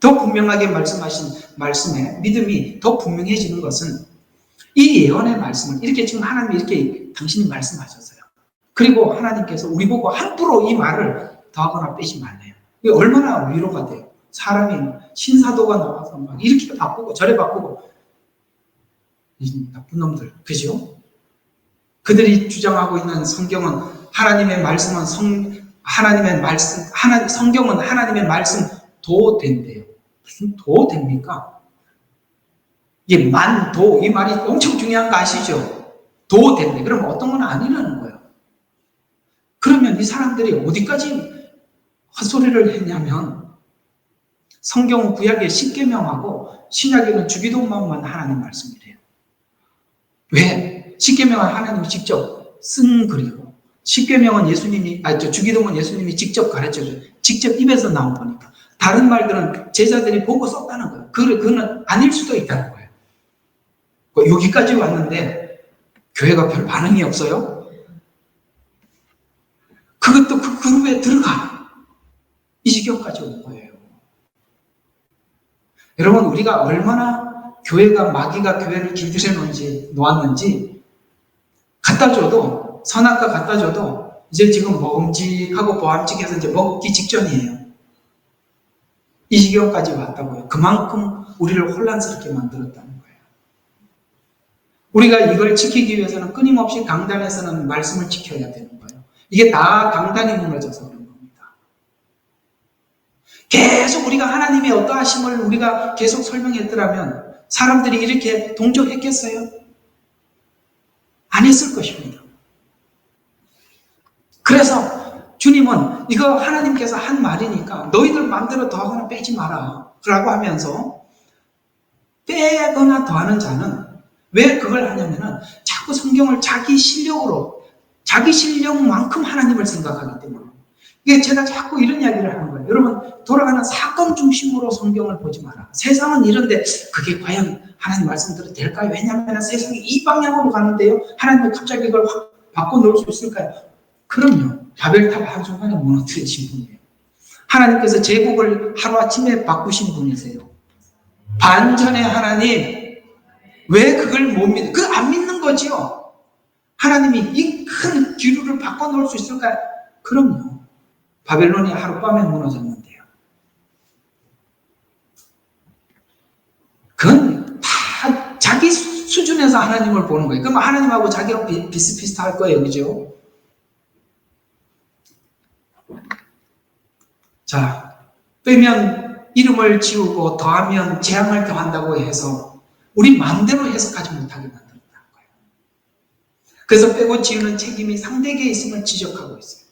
더 분명하게 말씀하신 말씀에 믿음이 더 분명해지는 것은 이 예언의 말씀을 이렇게 지금 하나님이 이렇게 당신이 말씀하셨어요. 그리고 하나님께서 우리 보고 함부로 이 말을 더하거나 빼지 말래요. 이게 얼마나 위로가 돼요. 사람이 신사도가 나와서 막 이렇게 바꾸고 저래 바꾸고 이 나쁜 놈들, 그죠? 그들이 주장하고 있는 성경은 하나님의 말씀은 성경은 하나님의 말씀 도된대요. 무슨 도됩니까? 이게 만도, 이 말이 엄청 중요한 거 아시죠? 도된대. 그럼 어떤 건 아니라는 거예요. 그러면 이 사람들이 어디까지 헛소리를 했냐면 성경 구약의 십계명하고 신약에는 주기도문만 하나님 말씀이래요. 왜? 십계명은 하나님이 직접 쓴 글이고 십계명은 주기도문 예수님이 직접 가르쳐줘요. 직접 입에서 나온 거니까. 다른 말들은 제자들이 보고 썼다는 거예요. 그거는 아닐 수도 있다는 거예요. 여기까지 왔는데 교회가 별 반응이 없어요? 그것도 그 그룹에 들어가. 이 지경까지 온 거예요. 여러분, 우리가 얼마나 마귀가 교회를 길들여 놓았는지 갖다 줘도, 선악과 갖다 줘도 이제 지금 먹음직하고 보암직해서 이제 먹기 직전이에요. 이 지경까지 왔다고요. 그만큼 우리를 혼란스럽게 만들었다는 거예요. 우리가 이걸 지키기 위해서는 끊임없이 강단에서는 말씀을 지켜야 되는 거예요. 이게 다 강단이 무너져서 그런 겁니다. 계속 우리가 하나님의 어떠하심을 우리가 계속 설명했더라면 사람들이 이렇게 동조했겠어요? 안 했을 것입니다. 그래서 주님은 이거 하나님께서 한 말이니까 너희들 마음대로 더하거나 빼지 마라 라고 하면서 빼거나 더하는 자는 왜 그걸 하냐면은 자꾸 성경을 자기 실력만큼 하나님을 생각하기 때문에 이게 제가 자꾸 이런 이야기를 하는 거예요. 여러분, 돌아가는 사건 중심으로 성경을 보지 마라. 세상은 이런데 그게 과연 하나님 말씀대로 될까요? 왜냐하면 세상이 이 방향으로 가는데요. 하나님이 갑자기 이걸 확 바꿔놓을 수 있을까요? 그럼요. 바벨탑 한순간에 무너뜨리신 분이에요. 하나님께서 제국을 하루아침에 바꾸신 분이세요. 반전의 하나님, 왜 그걸 못 믿어? 그거 안 믿는 거지요. 하나님이 이 큰 기류를 바꿔놓을 수 있을까요? 그럼요. 바벨론이 하룻밤에 무너졌는데요. 그건 다 자기 수준에서 하나님을 보는 거예요. 그럼 하나님하고 자기랑 비슷비슷할 거예요. 그죠? 자, 빼면 이름을 지우고 더하면 재앙을 더한다고 해서 우리 마음대로 해석하지 못하게 만든다는 거예요. 그래서 빼고 지우는 책임이 상대에게 있음을 지적하고 있어요.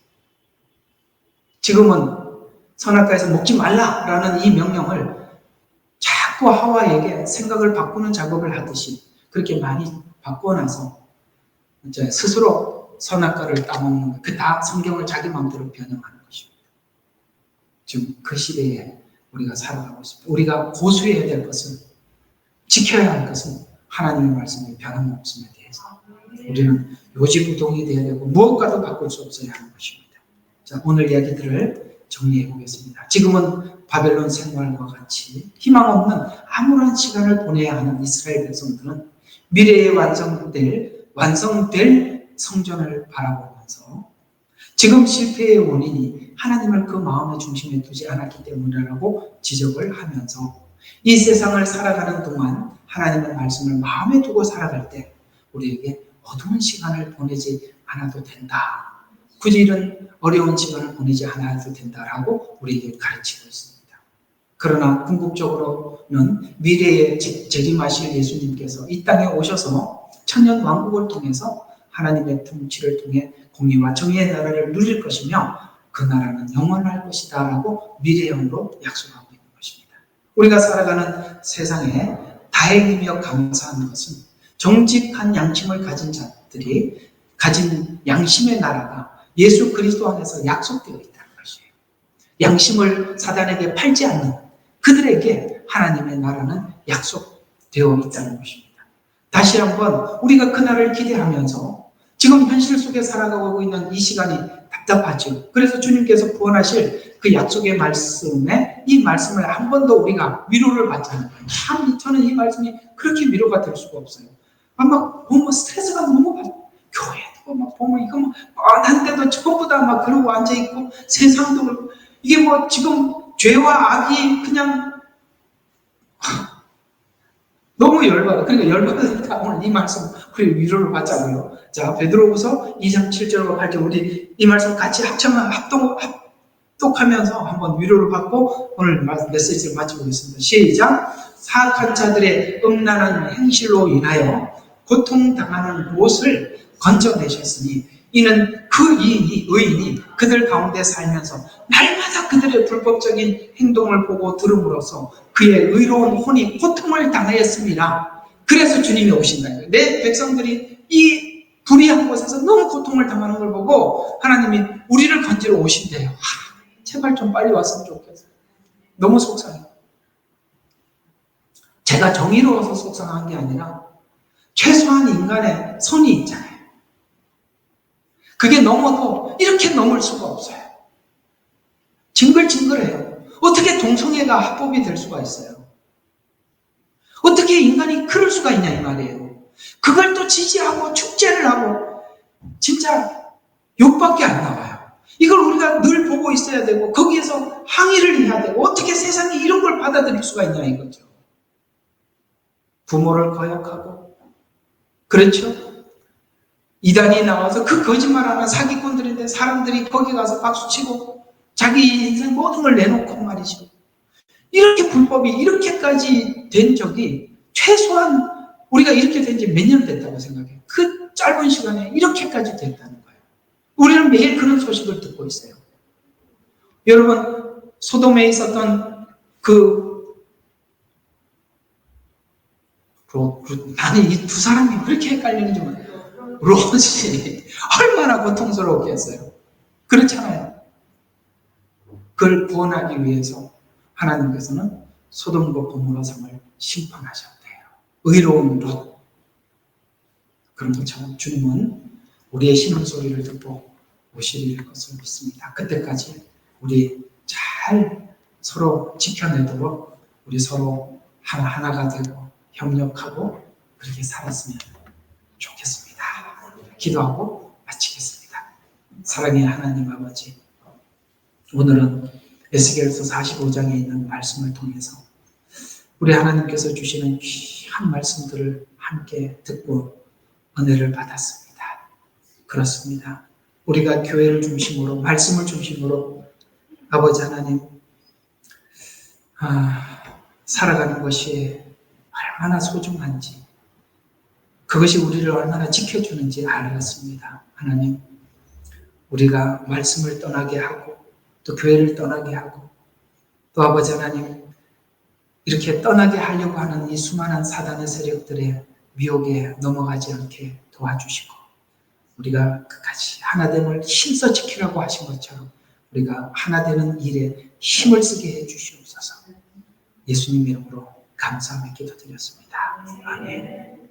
지금은 선악과에서 먹지 말라라는 이 명령을 자꾸 하와에게 생각을 바꾸는 작업을 하듯이 그렇게 많이 바꿔놔서 이제 스스로 선악과를 따먹는 거예요. 그 다 성경을 자기 마음대로 변형하는 것입니다. 지금 그 시대에 우리가 살아가고 있습니다. 우리가 고수해야 될 것은, 지켜야 할 것은 하나님의 말씀의 변함없음에 대해서 우리는 요지부동이 되어야 되고 무엇과도 바꿀 수 없어야 하는 것입니다. 자, 오늘 이야기들을 정리해 보겠습니다. 지금은 바벨론 생활과 같이 희망 없는 암울한 시간을 보내야 하는 이스라엘 백성들은 미래에 완성될 성전을 바라보면서 지금 실패의 원인이 하나님을 그 마음의 중심에 두지 않았기 때문이라고 지적을 하면서 이 세상을 살아가는 동안 하나님의 말씀을 마음에 두고 살아갈 때 우리에게 어두운 시간을 보내지 않아도 된다. 굳이 이런 어려운 시간을 보내지 않아도 된다라고 우리에게 가르치고 있습니다. 그러나 궁극적으로는 미래에 재림하실 예수님께서 이 땅에 오셔서 천년 왕국을 통해서 하나님의 통치를 통해 공의와 정의의 나라를 누릴 것이며 그 나라는 영원할 것이다 라고 미래형으로 약속하고 있는 것입니다. 우리가 살아가는 세상에 다행이며 감사한 것은 정직한 양심을 가진 자들이 가진 양심의 나라가 예수 그리스도 안에서 약속되어 있다는 것이에요. 양심을 사단에게 팔지 않는 그들에게 하나님의 나라는 약속되어 있다는 것입니다. 다시 한번 우리가 그날을 기대하면서 지금 현실 속에 살아가고 있는 이 시간이 답답하죠. 그래서 주님께서 구원하실 그 약속의 말씀에 이 말씀을 한 번 더 우리가 위로를 받자는 거예요. 참 저는 이 말씀이 그렇게 위로가 될 수가 없어요. 막 보면 스트레스가 너무 받아요. 교회도 막 보면 이거 막 뻔한데도 전부 다 막 그러고 앉아있고 세상도 그렇고 이게 뭐 지금 죄와 악이 그냥 너무 열받아. 그러니까 열받으니까 오늘 이 말씀 우리 위로를 받자고요. 자, 베드로후서 2장 7절과 8절 우리 이 말씀 같이 합독하면서 한번 위로를 받고 오늘 메시지를 마치보겠습니다. 시작. 사악한 자들의 음란한 행실로 인하여 고통당하는 곳을 건져내셨으니 이는 그 의인이 그들 가운데 살면서 날마다 그들의 불법적인 행동을 보고 들음으로써 그의 의로운 혼이 고통을 당하였습니다. 그래서 주님이 오신다는 거예요. 내 백성들이 이 불의한 곳에서 너무 고통을 당하는 걸 보고 하나님이 우리를 건지러 오신대요. 제발 좀 빨리 왔으면 좋겠어요. 너무 속상해요. 제가 정의로워서 속상한 게 아니라 최소한 인간의 선이 있잖아요. 그게 넘어도 이렇게 넘을 수가 없어요. 징글징글해요. 어떻게 동성애가 합법이 될 수가 있어요? 어떻게 인간이 그럴 수가 있냐 이 말이에요. 그걸 또 지지하고 축제를 하고 진짜 욕밖에 안 나와요. 이걸 우리가 늘 보고 있어야 되고 거기에서 항의를 해야 되고 어떻게 세상이 이런 걸 받아들일 수가 있냐 이거죠. 부모를 거역하고 그렇죠? 이단이 나와서 그 거짓말하는 사기꾼들인데 사람들이 거기 가서 박수치고 자기 인생 모든 걸 내놓고 말이죠. 이렇게 불법이 이렇게까지 된 적이 최소한 우리가 이렇게 된 지 몇 년 됐다고 생각해요. 그 짧은 시간에 이렇게까지 됐다는 거예요. 우리는 매일 그런 소식을 듣고 있어요. 여러분 소돔에 있었던 나는 이 두 사람이 그렇게 헷갈리는지 몰라요. 롯이 얼마나 고통스러웠겠어요. 그렇잖아요. 그걸 구원하기 위해서 하나님께서는 소돔과 고모라 성을 심판하셨대요. 의로운 롯. 그런 것처럼 주님은 우리의 신음소리를 듣고 오실 것을 믿습니다. 그때까지 우리 잘 서로 지켜내도록 우리 서로 하나가 되고 협력하고 그렇게 살았으면 좋겠습니다. 기도하고 마치겠습니다. 사랑의 하나님 아버지, 오늘은 에스겔서 45장에 있는 말씀을 통해서 우리 하나님께서 주시는 귀한 말씀들을 함께 듣고 은혜를 받았습니다. 그렇습니다. 우리가 교회를 중심으로 말씀을 중심으로 아버지 하나님 살아가는 것이 얼마나 소중한지 그것이 우리를 얼마나 지켜주는지 알았습니다. 하나님, 우리가 말씀을 떠나게 하고 또 교회를 떠나게 하고 또 아버지 하나님 이렇게 떠나게 하려고 하는 이 수많은 사단의 세력들의 미혹에 넘어가지 않게 도와주시고 우리가 끝까지 하나됨을 힘써 지키라고 하신 것처럼 우리가 하나되는 일에 힘을 쓰게 해주시옵소서. 예수님 이름으로 감사하며 기도드렸습니다. 아멘.